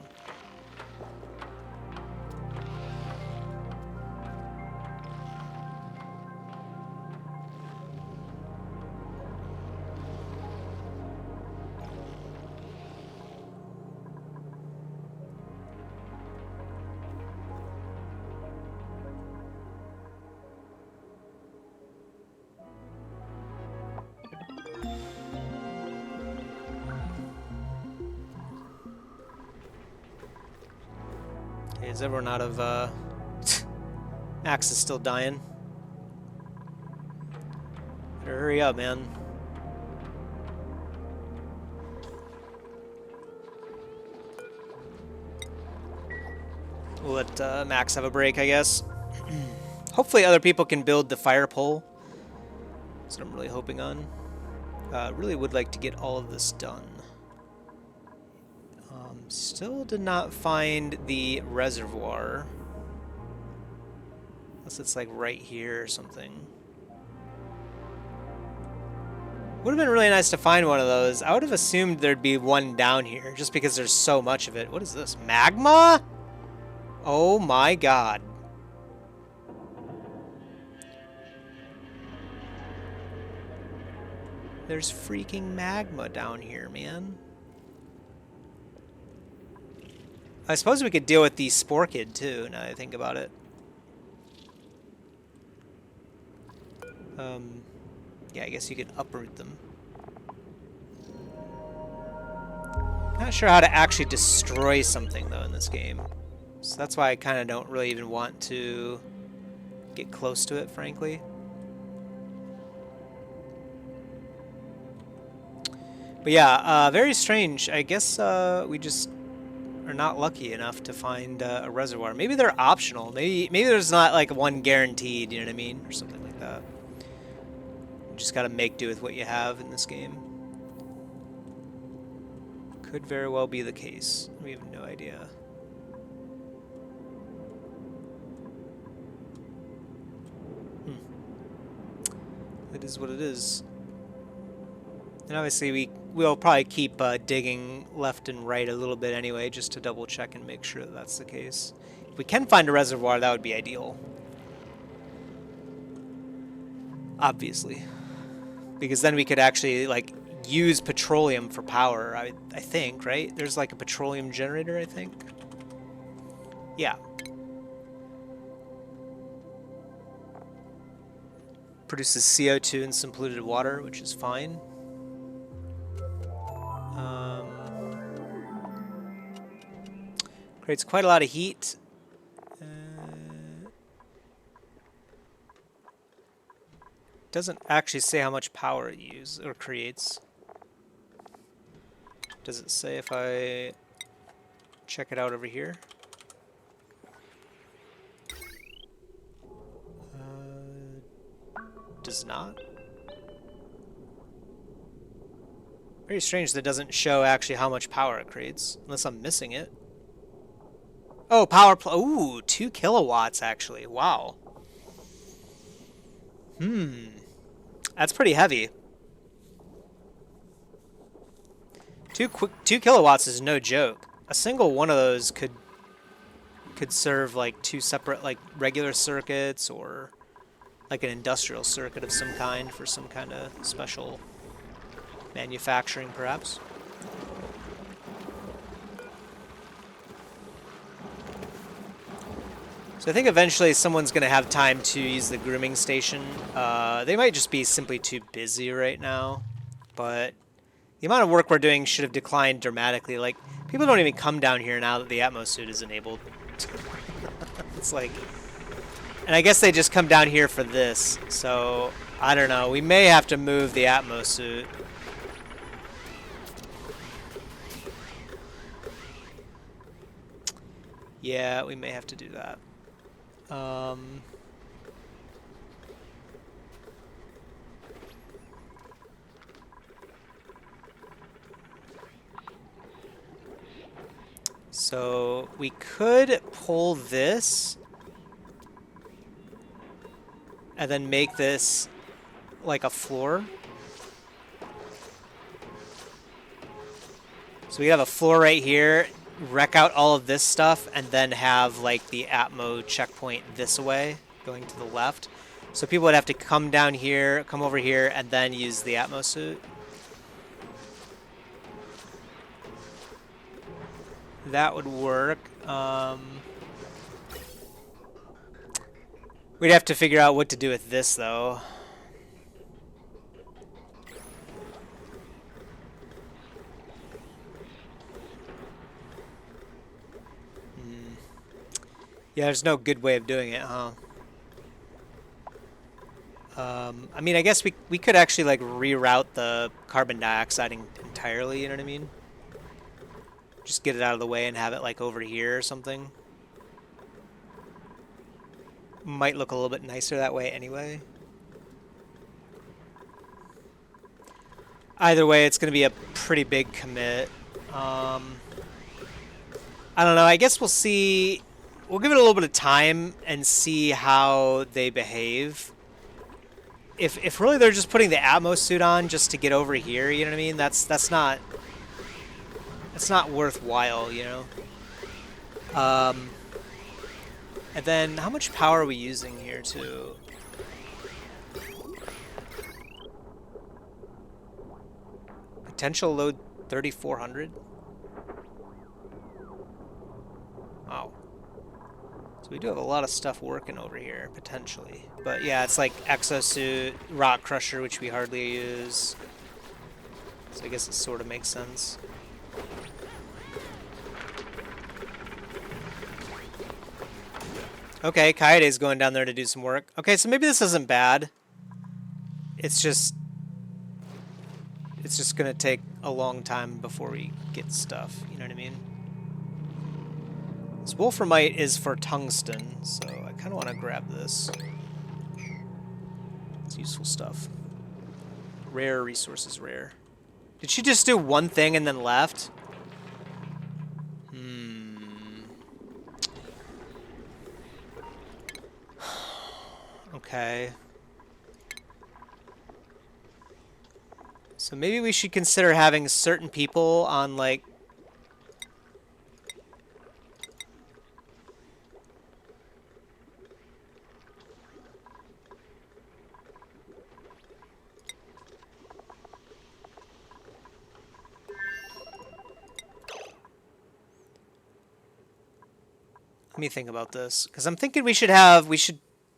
S1: Okay, is everyone out of, Max is still dying. Better hurry up, man. We'll let Max have a break, I guess. Hopefully other people can build the fire pole. That's what I'm really hoping on. Really would like to get all of this done. Still did not find the reservoir. Unless it's like right here or something. Would have been really nice to find one of those. I would have assumed there'd be one down here just because there's so much of it. What is this? Magma? Oh my god. There's freaking magma down here, man. I suppose we could deal with the Sporkid too, now that I think about it. Yeah, I guess you could uproot them. Not sure how to actually destroy something, though, in this game. So that's why I kind of don't really even want to get close to it, frankly. But yeah, very strange. I guess we just are not lucky enough to find a reservoir. Maybe they're optional. Maybe there's not like one guaranteed, you know what I mean? Or something like that. You just gotta make do with what you have in this game. Could very well be the case. We have no idea. It is what it is. And obviously we'll probably keep digging left and right a little bit anyway, just to double check and make sure that that's the case. If we can find a reservoir, that would be ideal. Obviously. Because then we could actually, like, use petroleum for power, I think, right? There's like a petroleum generator, I think. Yeah. Produces CO2 and some polluted water, which is fine. Creates quite a lot of heat. Doesn't actually say how much power it uses or creates. Does it say if I check it out over here? Does not. Very strange that it doesn't show actually how much power it creates, unless I'm missing it. Oh, ooh, 2 kilowatts actually. Wow. That's pretty heavy. 2 kilowatts is no joke. A single one of those could serve like 2 separate like regular circuits or like an industrial circuit of some kind for some kind of special manufacturing, perhaps. So I think eventually someone's going to have time to use the grooming station. They might just be simply too busy right now, but the amount of work we're doing should have declined dramatically. Like, people don't even come down here now that the atmo suit is enabled. It's like... And I guess they just come down here for this, so I don't know. We may have to move the atmo suit. Yeah, we may have to do that. So we could pull this and then make this like a floor. So we have a floor right here, wreck out all of this stuff, and then have like the atmo checkpoint this way, going to the left. So people would have to come down here, come over here, and then use the atmo suit. That would work. We'd have to figure out what to do with this, though. Yeah, there's no good way of doing it, huh? I mean, I guess we could actually, like, reroute the carbon dioxide entirely, you know what I mean? Just get it out of the way and have it, like, over here or something. Might look a little bit nicer that way anyway. Either way, it's going to be a pretty big commit. I don't know. I guess we'll see. We'll give it a little bit of time and see how they behave. If really they're just putting the atmo suit on just to get over here, you know what I mean? That's not worthwhile, you know. And then how much power are we using here too? Potential load 3,400. Wow. So we do have a lot of stuff working over here, potentially. But yeah, it's like exosuit, rock crusher, which we hardly use. So I guess it sort of makes sense. Okay, Kaede's going down there to do some work. Okay, so maybe this isn't bad. It's just gonna take a long time before we get stuff, you know what I mean? This wolframite is for tungsten, so I kind of want to grab this. It's useful stuff. Rare resources, rare. Did she just do one thing and then left? Okay. So maybe we should consider having certain people on, like... Let me think about this, because I'm thinking we should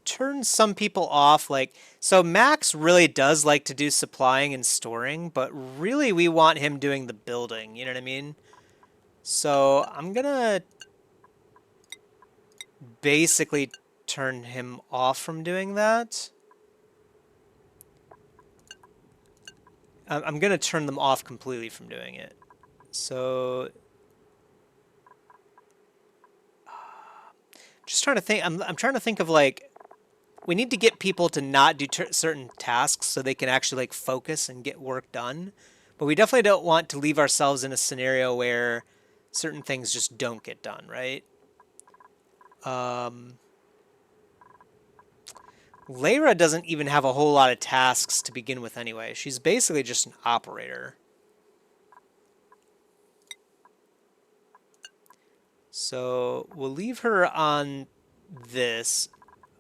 S1: turn some people off, like, so Max really does like to do supplying and storing, but really we want him doing the building, you know what I mean? So I'm gonna basically turn him off from doing that. I'm gonna turn them off completely from doing it. So just trying to think. I'm trying to think of like we need to get people to not do certain tasks so they can actually like focus and get work done. But we definitely don't want to leave ourselves in a scenario where certain things just don't get done, right? Lyra doesn't even have a whole lot of tasks to begin with anyway. She's basically just an operator. So we'll leave her on this.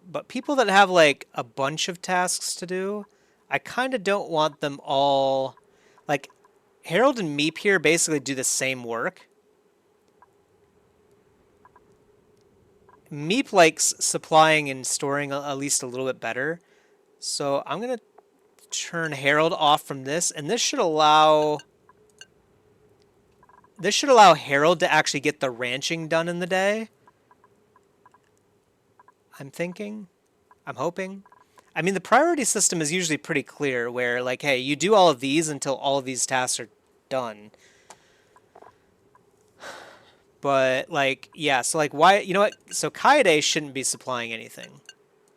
S1: But people that have like a bunch of tasks to do, I kind of don't want them all. Like Harold and Meep here basically do the same work. Meep likes supplying and storing at least a little bit better. So I'm going to turn Harold off from this, and this should allow Harold to actually get the ranching done in the day. I'm thinking. I'm hoping. I mean, the priority system is usually pretty clear where, like, hey, you do all of these until all of these tasks are done. But, like, yeah, so, like, why, you know what? So Kaede shouldn't be supplying anything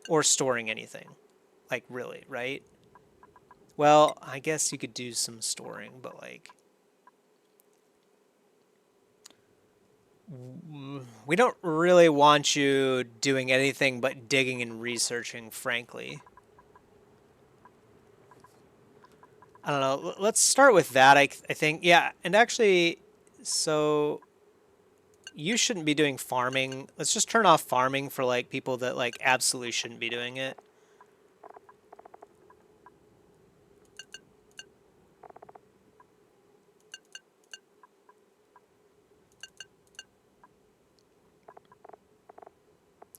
S1: or storing anything. Like, really, right? Well, I guess you could do some storing, but, like, we don't really want you doing anything but digging and researching, frankly. I don't know. Let's start with that, I think. Yeah, and actually, so you shouldn't be doing farming. Let's just turn off farming for, like, people that, like, absolutely shouldn't be doing it.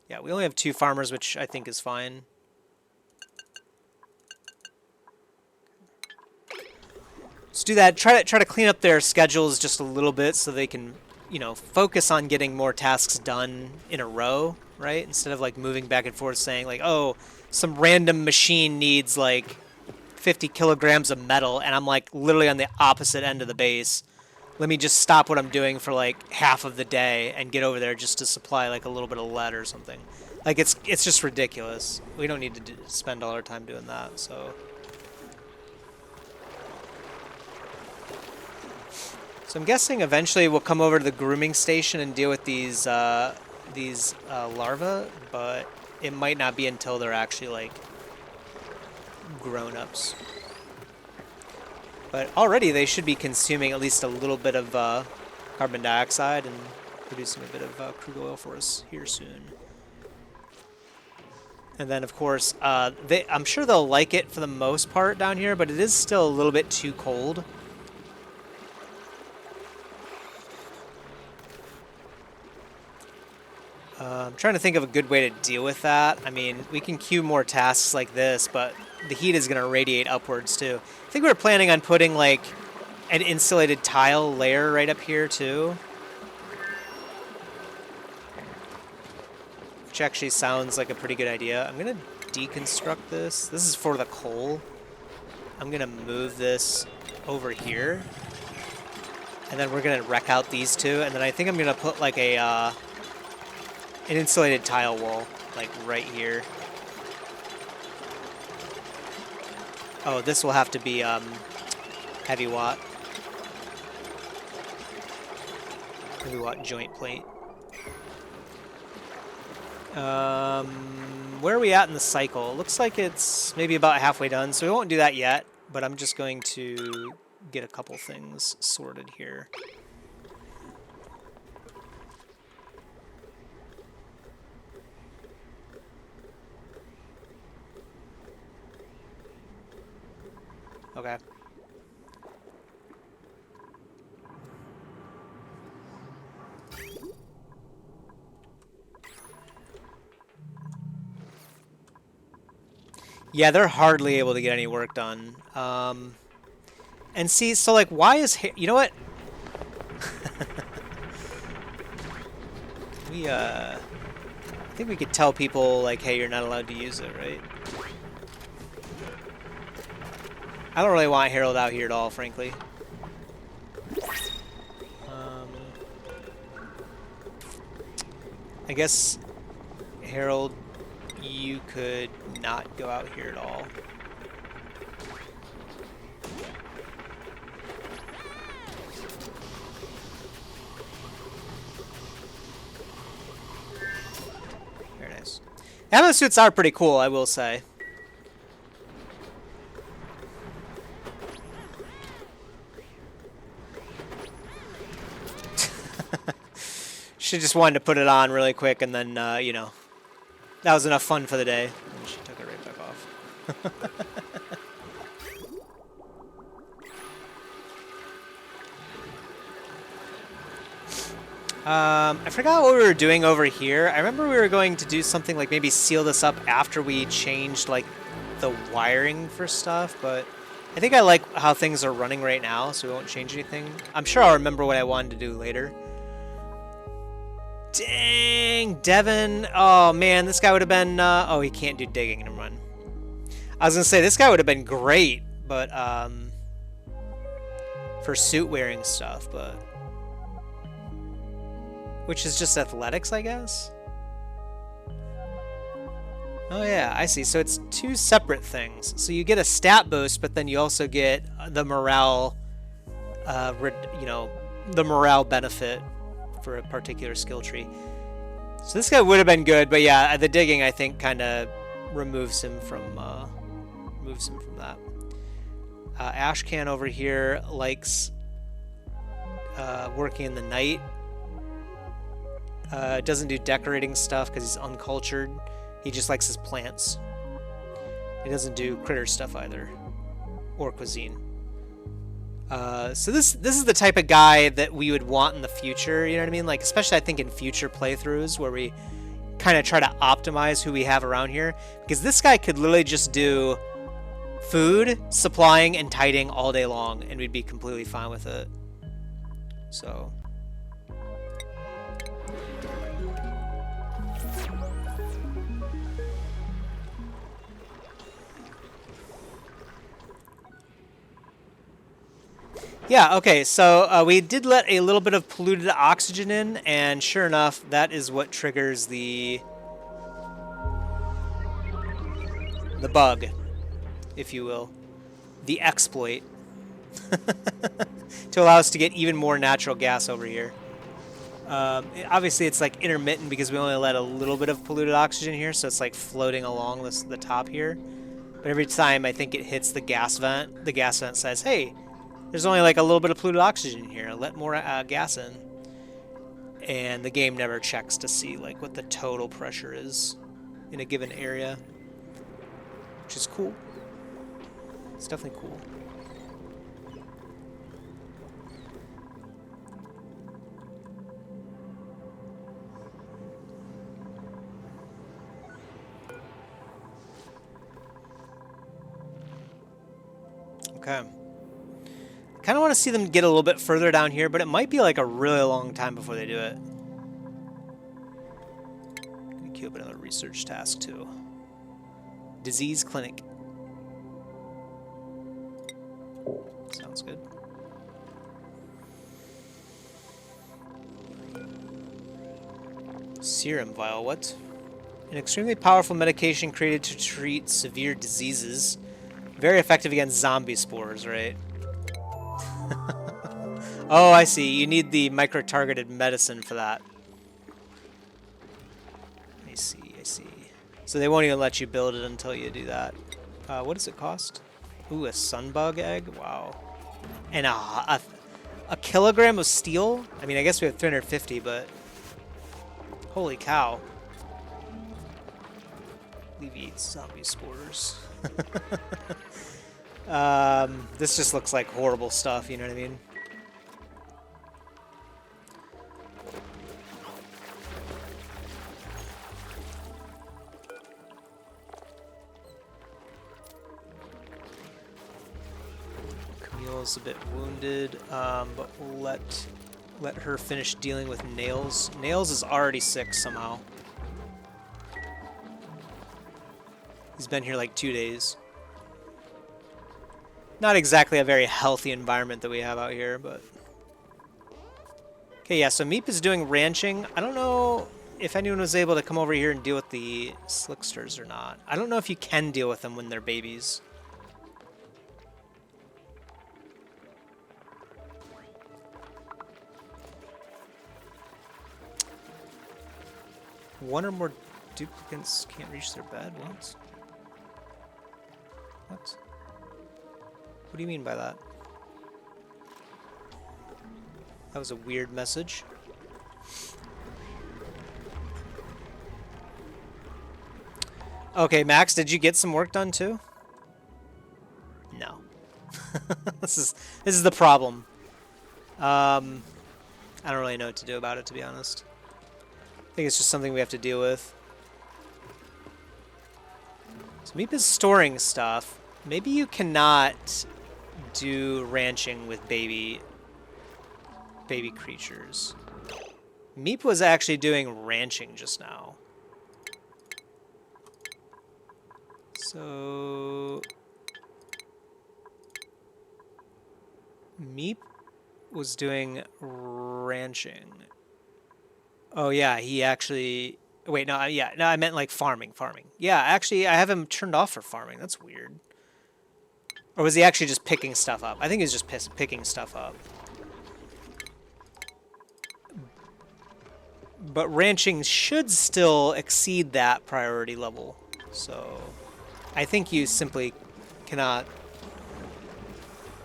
S1: Yeah, we only have 2 farmers, which I think is fine. Let's do that. Try to clean up their schedules just a little bit so they can, you know, focus on getting more tasks done in a row, right? Instead of like moving back and forth saying like, oh, some random machine needs like 50 kilograms of metal, and I'm like literally on the opposite end of the base. Let me just stop what I'm doing for like half of the day and get over there just to supply like a little bit of lead or something. Like it's just ridiculous. We don't need to spend all our time doing that. So I'm guessing eventually we'll come over to the grooming station and deal with these larvae, but it might not be until they're actually like grown-ups. But already they should be consuming at least a little bit of carbon dioxide and producing a bit of crude oil for us here soon. And then, of course, I'm sure they'll like it for the most part down here, but it is still a little bit too cold. I'm trying to think of a good way to deal with that. I mean, we can queue more tasks like this, but the heat is going to radiate upwards too. I think we were planning on putting like an insulated tile layer right up here too. Which actually sounds like a pretty good idea. I'm going to deconstruct this. This is for the coal. I'm going to move this over here. And then we're going to wreck out these two. And then I think I'm going to put like a an insulated tile wall, like right here. Oh, this will have to be heavy watt joint plate. Where are we at in the cycle? It looks like it's maybe about halfway done, so we won't do that yet, but I'm just going to get a couple things sorted here. Okay. Yeah, they're hardly able to get any work done. And see, so like, why is you know what? I think we could tell people like, hey, you're not allowed to use it, right? I don't really want Harold out here at all, frankly. I guess, Harold, you could not go out here at all. Very nice. Atmo suits are pretty cool, I will say. She just wanted to put it on really quick, and then, you know, that was enough fun for the day. And she took it right back off. I forgot what we were doing over here. I remember we were going to do something like maybe seal this up after we changed, like, the wiring for stuff, but I think I like how things are running right now, so we won't change anything. I'm sure I'll remember what I wanted to do later. Dang, Devin. Oh, man, this guy would have been... oh, he can't do digging. Never mind. I was going to say, this guy would have been great, but... for suit-wearing stuff, but... which is just athletics, I guess? Oh, yeah, I see. So it's two separate things. So you get a stat boost, but then you also get the morale... you know, the morale benefit for a particular skill tree. So this guy would have been good, but yeah, the digging I think kind of removes him from that. Ashcan over here likes working in the night. Doesn't do decorating stuff because he's uncultured. He just likes his plants. He doesn't do critter stuff either, or cuisine. So this is the type of guy that we would want in the future, you know what I mean? Like, especially I think in future playthroughs where we kind of try to optimize who we have around here. Because this guy could literally just do food, supplying, and tiding all day long, and we'd be completely fine with it. So... yeah, okay, so we did let a little bit of polluted oxygen in, and sure enough, that is what triggers the bug, if you will. The exploit. To allow us to get even more natural gas over here. Obviously, it's like intermittent because we only let a little bit of polluted oxygen here, so it's like floating along the top here. But every time I think it hits the gas vent says, hey, there's only like a little bit of polluted oxygen here. Let more gas in. And the game never checks to see like what the total pressure is in a given area, which is cool. It's definitely cool. Okay. I kind of want to see them get a little bit further down here, but it might be like a really long time before they do it. Gonna queue up another research task too. Disease clinic. Sounds good. Serum vial, what? An extremely powerful medication created to treat severe diseases. Very effective against zombie spores, right? Oh, I see. You need the micro-targeted medicine for that. I see, I see. So they won't even let you build it until you do that. What does it cost? Ooh, a sunbug egg? Wow. And a kilogram of steel? I mean, I guess we have 350, but... holy cow. Alleviates zombie spores. This just looks like horrible stuff, you know what I mean? Camille's a bit wounded, but we'll let her finish dealing with Nails. Nails is already sick somehow. He's been here like 2 days. Not exactly a very healthy environment that we have out here, but... Okay, yeah, so Meep is doing ranching. I don't know if anyone was able to come over here and deal with the slicksters or not. I don't know if you can deal with them when they're babies. One or more duplicates can't reach their bed? What? What? What do you mean by that? That was a weird message. Okay, Max, did you get some work done too? No. This is the problem. I don't really know what to do about it, to be honest. I think it's just something we have to deal with. So Meep is storing stuff. Maybe you cannot do ranching with baby creatures. Meep was actually doing ranching just now. So Meep was doing ranching. Oh yeah, he actually... Wait, no, yeah, no, I meant like farming. Yeah, actually, I have him turned off for farming. That's weird. Or was he actually just picking stuff up? I think he's just picking stuff up. But ranching should still exceed that priority level. So I think you simply cannot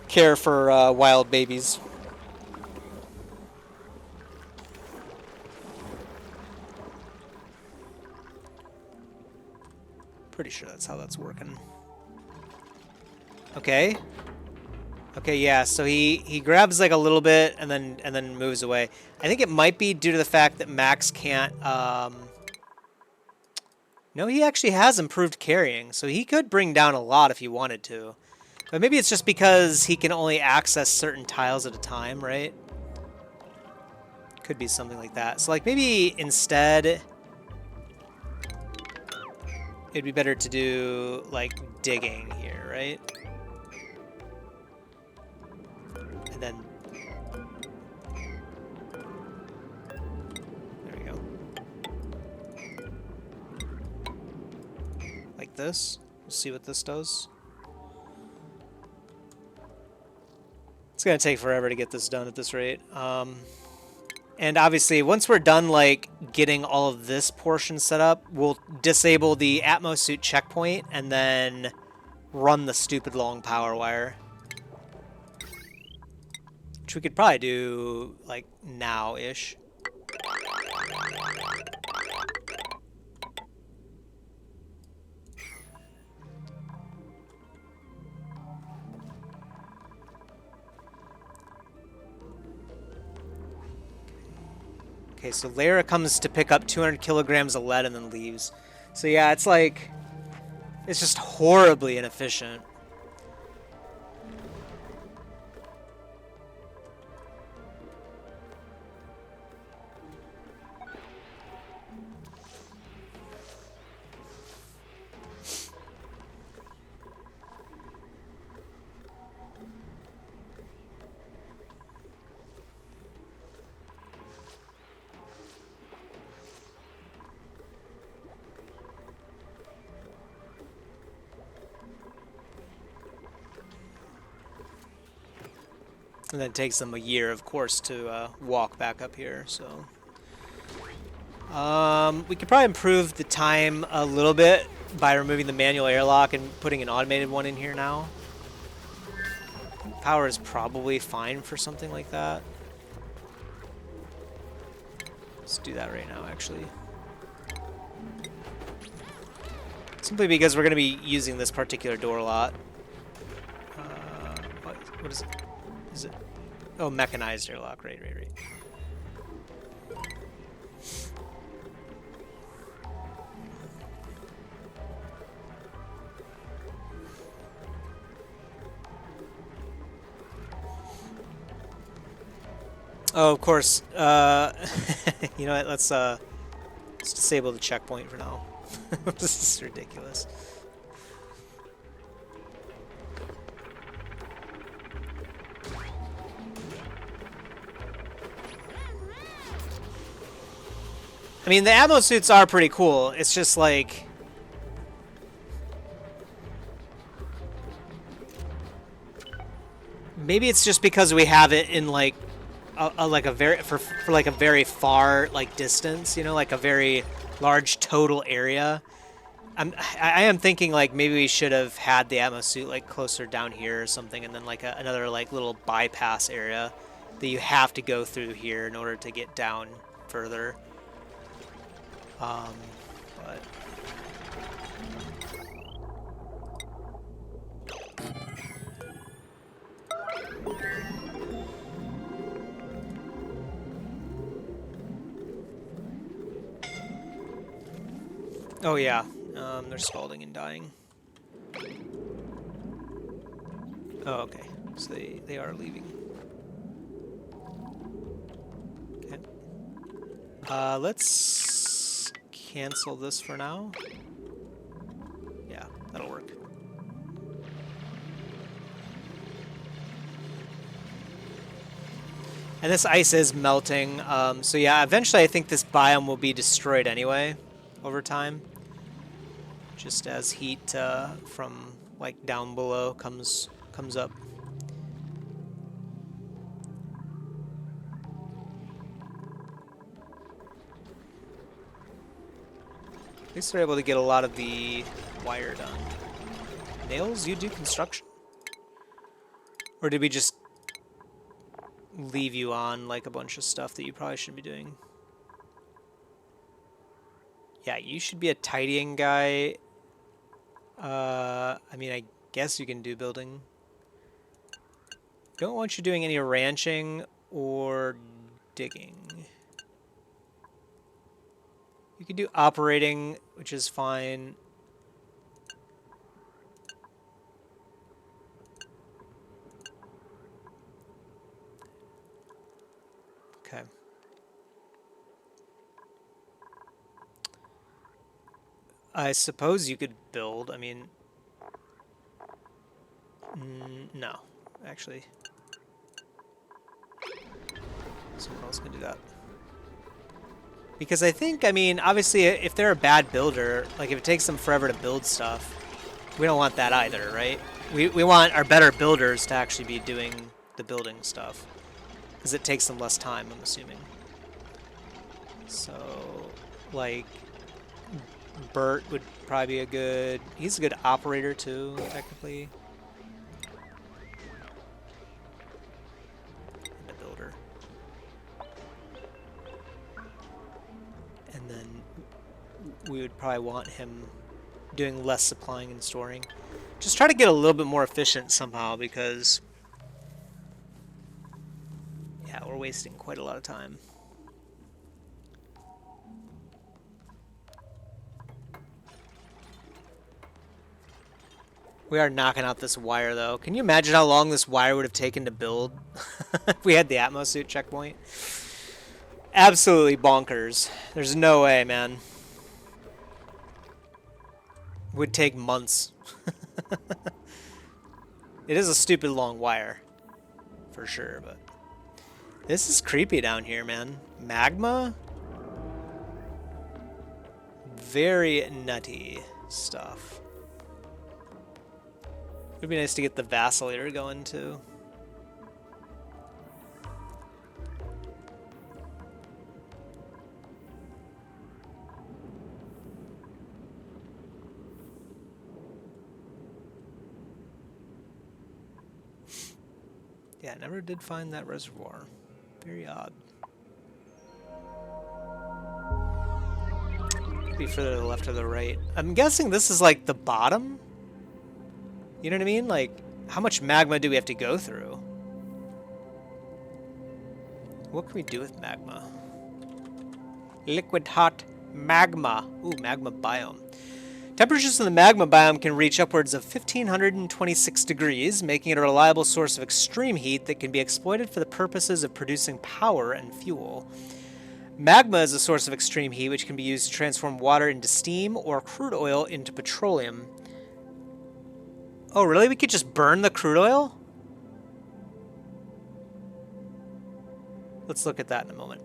S1: care for wild babies. Pretty sure that's how that's working. Okay. Okay, yeah, so he grabs like a little bit and then moves away. I think it might be due to the fact that Max can't No, he actually has improved carrying, so he could bring down a lot if he wanted to. But maybe it's just because he can only access certain tiles at a time, right? Could be something like that. So like maybe instead it'd be better to do like digging here, right? And then there we go. Like this. We'll see what this does. It's gonna take forever to get this done at this rate. And obviously, once we're done, like, getting all of this portion set up, we'll disable the atmo suit checkpoint and then run the stupid long power wire. Which we could probably do, like, now-ish. Okay, so Lara comes to pick up 200 kilograms of lead and then leaves. So yeah, it's like... It's just horribly inefficient. And then it takes them a year, of course, to walk back up here, so... we could probably improve the time a little bit by removing the manual airlock and putting an automated one in here now. Power is probably fine for something like that. Let's do that right now, actually. Simply because we're going to be using this particular door a lot. What is it? Is it? Oh, mechanized airlock. Right. Oh, of course. You know what? Let's disable the checkpoint for now. This is ridiculous. I mean, the atmo suits are pretty cool. It's just like... maybe it's just because we have it in like a very for like a very far like distance, you know, like a very large total area. I am thinking like maybe we should have had the atmo suit like closer down here or something, and then like another like little bypass area that you have to go through here in order to get down further. But oh yeah, they're scalding and dying. Oh, okay. So they are leaving. Okay. Let's cancel this for now. Yeah, that'll work. And this ice is melting, so yeah, eventually I think this biome will be destroyed anyway, over time. Just as heat from like down below comes up. At least they're able to get a lot of the wire done. Nails, you do construction? Or did we just leave you on like a bunch of stuff that you probably shouldn't be doing? Yeah, you should be a tidying guy. I mean, I guess you can do building. Don't want you doing any ranching or digging. You can do operating, which is fine. Okay. I suppose you could build. I mean, no, actually. Someone else can do that. Because I think, I mean, obviously, if they're a bad builder, like if it takes them forever to build stuff, we don't want that either, right? We want our better builders to actually be doing the building stuff. Because it takes them less time, I'm assuming. So, like, Bert would probably be a good... he's a good operator, too, technically. And a builder. And then we would probably want him doing less supplying and storing. Just try to get a little bit more efficient somehow, because... yeah, we're wasting quite a lot of time. We are knocking out this wire, though. Can you imagine how long this wire would have taken to build if we had the atmo suit checkpoint? Absolutely bonkers. There's no way, man. Would take months. It is a stupid long wire, for sure, but... this is creepy down here, man. Magma? Very nutty stuff. It would be nice to get the vacillator going, too. Yeah, I never did find that reservoir. Very odd. Could be further to the left or the right. I'm guessing this is like the bottom? You know what I mean? Like, how much magma do we have to go through? What can we do with magma? Liquid hot magma. Ooh, magma biome. Temperatures in the magma biome can reach upwards of 1526 degrees, making it a reliable source of extreme heat that can be exploited for the purposes of producing power and fuel. Magma is a source of extreme heat which can be used to transform water into steam or crude oil into petroleum. Oh, really? We could just burn the crude oil? Let's look at that in a moment.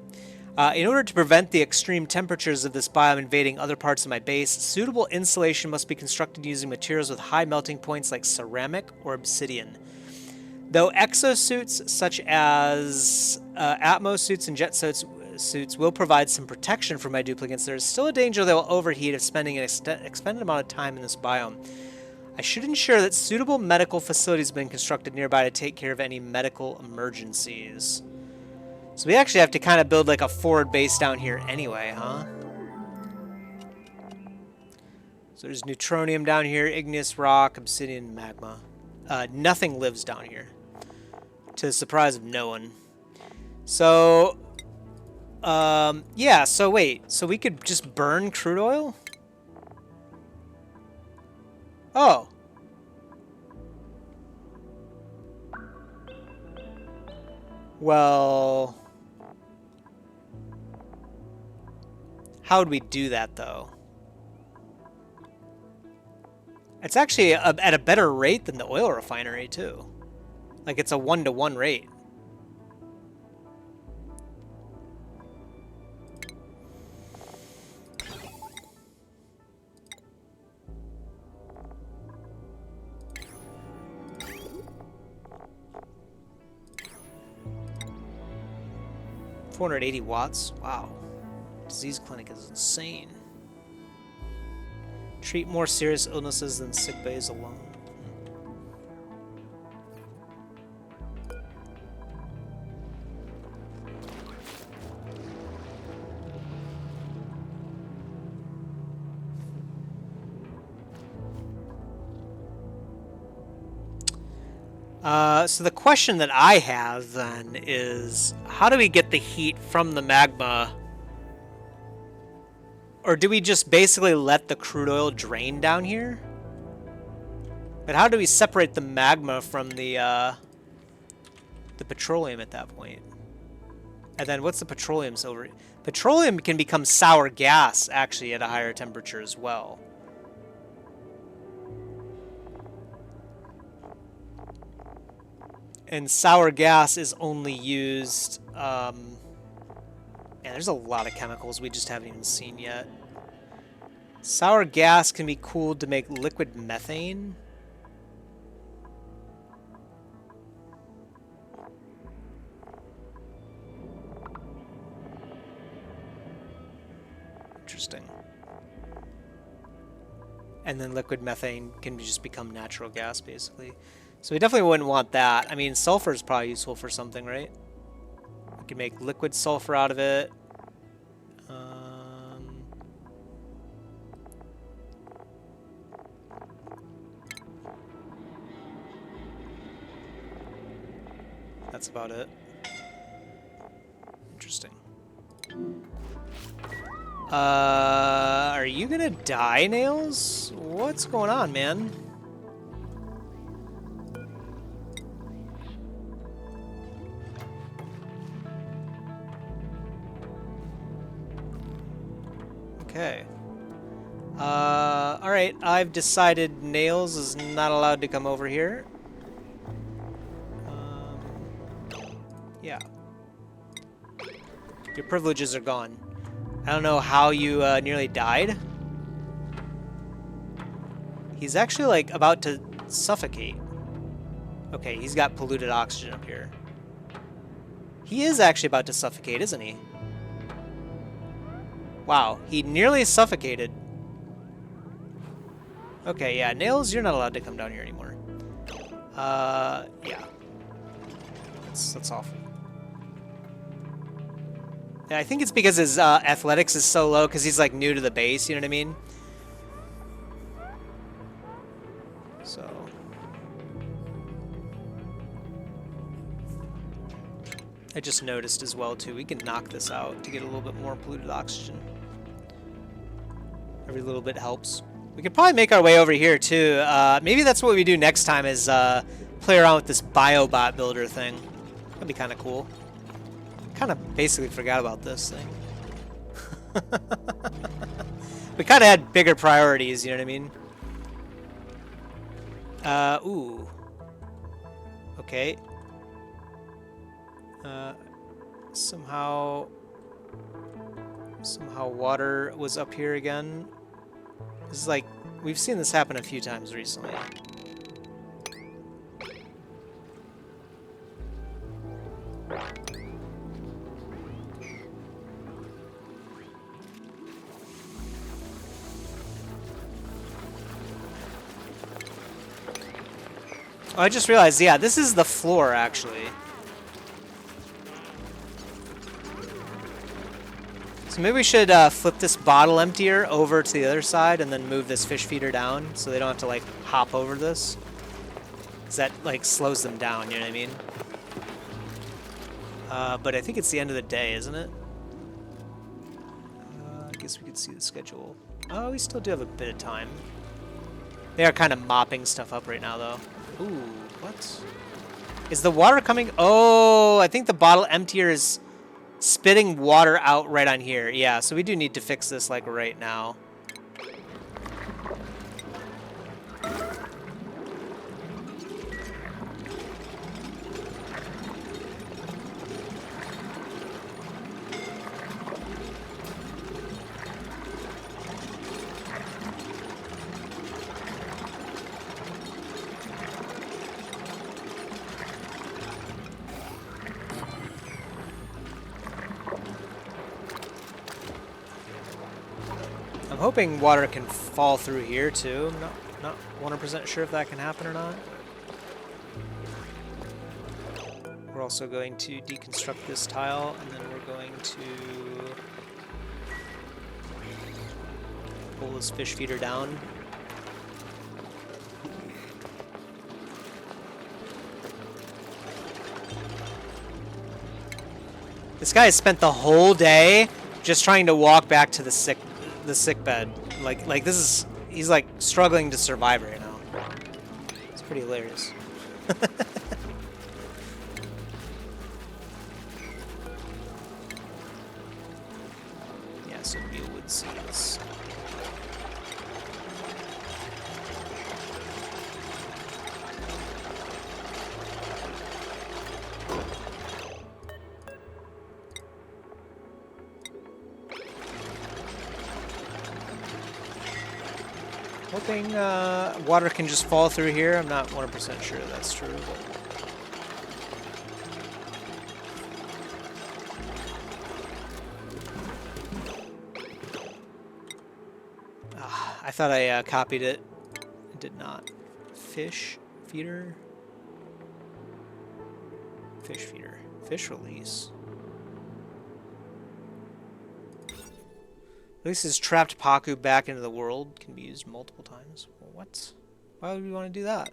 S1: In order to prevent the extreme temperatures of this biome invading other parts of my base, suitable insulation must be constructed using materials with high melting points like ceramic or obsidian. Though exosuits such as atmo suits and jet suits will provide some protection for my duplicates, there is still a danger they will overheat if spending an expended amount of time in this biome. I should ensure that suitable medical facilities have been constructed nearby to take care of any medical emergencies. So we actually have to kind of build like a forward base down here anyway, huh? So there's neutronium down here, igneous rock, obsidian, magma. Nothing lives down here, to the surprise of no one. So, yeah, so wait. So we could just burn crude oil? Oh. Well... How would we do that, though? It's actually at a better rate than the oil refinery, too. Like, it's a 1-to-1 rate. $480 watts? Wow. Disease clinic is insane. Treat more serious illnesses than sick bays alone. So the question that I have then is, how do we get the heat from the magma? Or do we just basically let the crude oil drain down here? But how do we separate the magma from the petroleum at that point? And then what's the petroleum silver? Petroleum can become sour gas, actually, at a higher temperature as well. And sour gas is only used... man, there's a lot of chemicals we just haven't even seen yet. Sour gas can be cooled to make liquid methane. Interesting. And then liquid methane can just become natural gas, basically. So we definitely wouldn't want that. I mean, sulfur is probably useful for something, right? We can make liquid sulfur out of it. That's about it. Interesting. Are you gonna die, Nails? What's going on, man? Okay. Alright, I've decided Nails is not allowed to come over here. Yeah. Your privileges are gone. I don't know how you nearly died. He's actually, like, about to suffocate. Okay, he's got polluted oxygen up here. He is actually about to suffocate, isn't he? Wow, he nearly suffocated. Okay, yeah, Nails, you're not allowed to come down here anymore. Yeah. That's awful. Yeah, I think it's because his athletics is so low because he's like new to the base, you know what I mean? So... I just noticed as well, too, we can knock this out to get a little bit more polluted oxygen. Every little bit helps. We could probably make our way over here, too. Maybe that's what we do next time is play around with this biobot builder thing. That'd be kind of cool. Kind of basically forgot about this thing. We kind of had bigger priorities, you know what I mean? Ooh. Okay. Somehow... Somehow water was up here again. This is like, we've seen this happen a few times recently. Oh, I just realized, yeah, this is the floor, actually. So maybe we should flip this bottle emptier over to the other side and then move this fish feeder down so they don't have to, like, hop over this. Because that, like, slows them down, you know what I mean? But I think it's the end of the day, isn't it? I guess we could see the schedule. Oh, we still do have a bit of time. They are kind of mopping stuff up right now, though. Ooh, what? Is the water coming? Oh, I think the bottle emptier is spitting water out right on here. Yeah, so we do need to fix this, like, right now. I'm hoping water can fall through here too. I'm not 100% sure if that can happen or not. We're also going to deconstruct this tile, and then we're going to pull this fish feeder down. This guy has spent the whole day just trying to walk back to the sick bed. Like this is, he's like struggling to survive right now. It's pretty hilarious. Yeah, so mealwood seeds. Hoping water can just fall through here. I'm not 100% sure that's true, but I thought I copied it. I did not. Fish feeder. Fish feeder. Fish release. Releases trapped Paku back into the world. Can be used multiple times. Well, what? Why would we want to do that?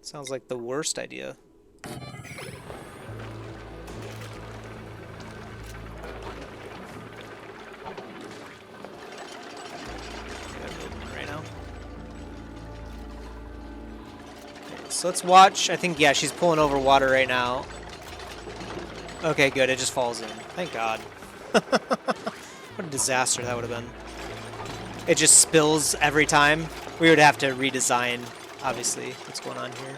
S1: Sounds like the worst idea. Right now. Okay, so let's watch. I think, yeah, she's pulling over water right now. Okay, good. It just falls in. Thank God. What a disaster that would have been. It just spills every time. We would have to redesign, obviously, what's going on here.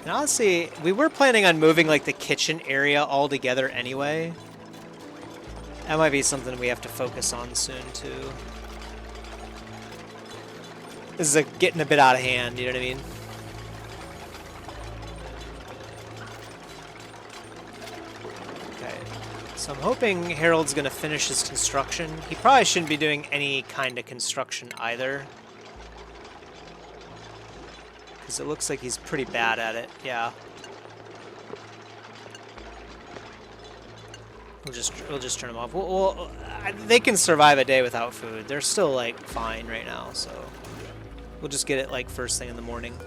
S1: And honestly, we were planning on moving, like, the kitchen area all together anyway. That might be something we have to focus on soon, too. This is getting a bit out of hand, you know what I mean? So I'm hoping Harold's going to finish his construction. He probably shouldn't be doing any kind of construction either, because it looks like he's pretty bad at it. Yeah. We'll just turn him off. They can survive a day without food. They're still like fine right now, so we'll just get it like first thing in the morning.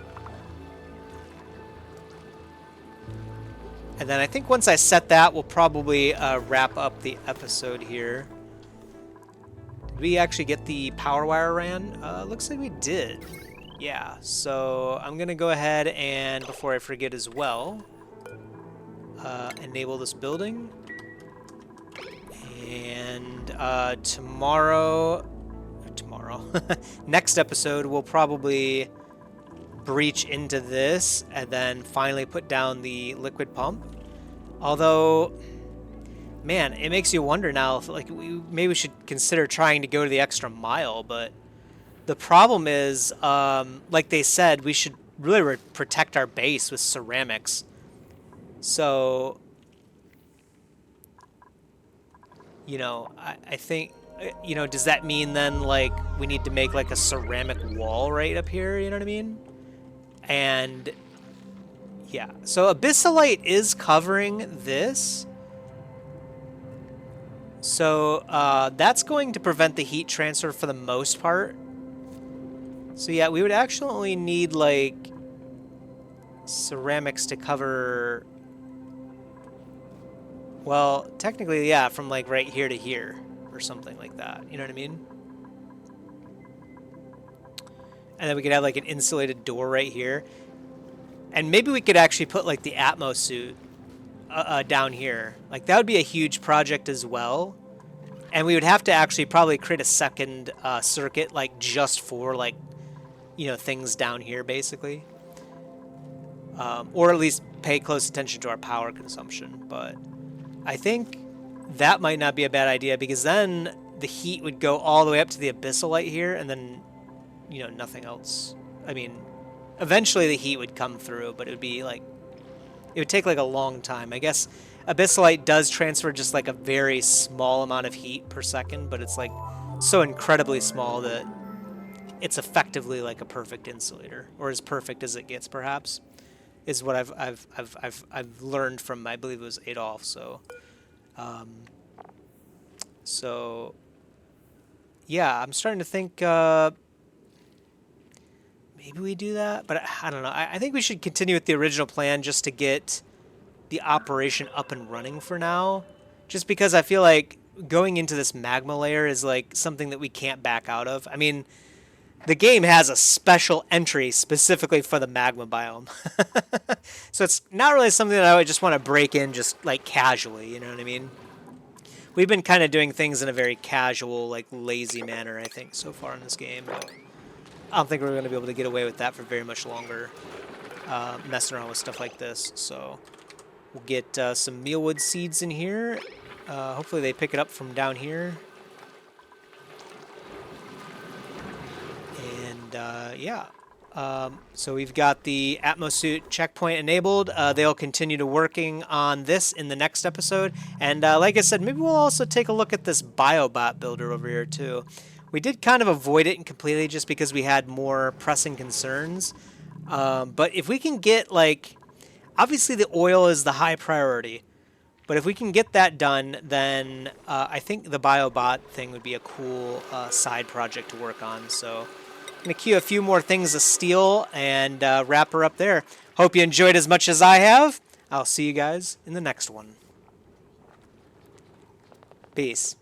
S1: And then I think once I set that, we'll probably wrap up the episode here. Did we actually get the power wire ran? Looks like we did. Yeah, so I'm going to go ahead and, before I forget as well, enable this building. And tomorrow, next episode, we'll probably breach into this and then finally put down the liquid pump. Although, man, it makes you wonder now if like maybe we should consider trying to go to the extra mile. But the problem is, like they said, we should really protect our base with ceramics. So, you know, I think, you know, does that mean then like we need to make like a ceramic wall right up here? You know what I mean? And yeah, so abyssalite is covering this. So that's going to prevent the heat transfer for the most part. So yeah, we would actually need like ceramics to cover, well, technically, yeah, from like right here to here or something like that. You know what I mean? And then we could have like an insulated door right here. And maybe we could actually put like the atmo suit down here. Like that would be a huge project as well. And we would have to actually probably create a second circuit like just for like, you know, things down here basically. Or at least pay close attention to our power consumption. But I think that might not be a bad idea because then the heat would go all the way up to the abyssalite here and then, you know, nothing else. I mean, eventually the heat would come through, but it would be like, it would take like a long time. I guess abyssalite does transfer just like a very small amount of heat per second, but it's like so incredibly small that it's effectively like a perfect insulator, or as perfect as it gets, perhaps, is what I've learned from, I believe it was Adolf. So yeah, I'm starting to think maybe we do that, but I don't know. I think we should continue with the original plan just to get the operation up and running for now, just because I feel like going into this magma layer is like something that we can't back out of. I mean, the game has a special entry specifically for the magma biome. So it's not really something that I would just want to break in just like casually, you know what I mean? We've been kind of doing things in a very casual, like lazy manner, I think, so far in this game. But I don't think we're going to be able to get away with that for very much longer, messing around with stuff like this. So we'll get some mealwood seeds in here. Hopefully they pick it up from down here. And yeah, so we've got the atmosuit checkpoint enabled. They'll continue to working on this in the next episode. And like I said, maybe we'll also take a look at this biobot builder over here too. We did kind of avoid it completely just because we had more pressing concerns. But if we can get like, obviously the oil is the high priority. But if we can get that done, then I think the biobot thing would be a cool side project to work on. So I'm going to queue a few more things of steel and wrap her up there. Hope you enjoyed as much as I have. I'll see you guys in the next one. Peace.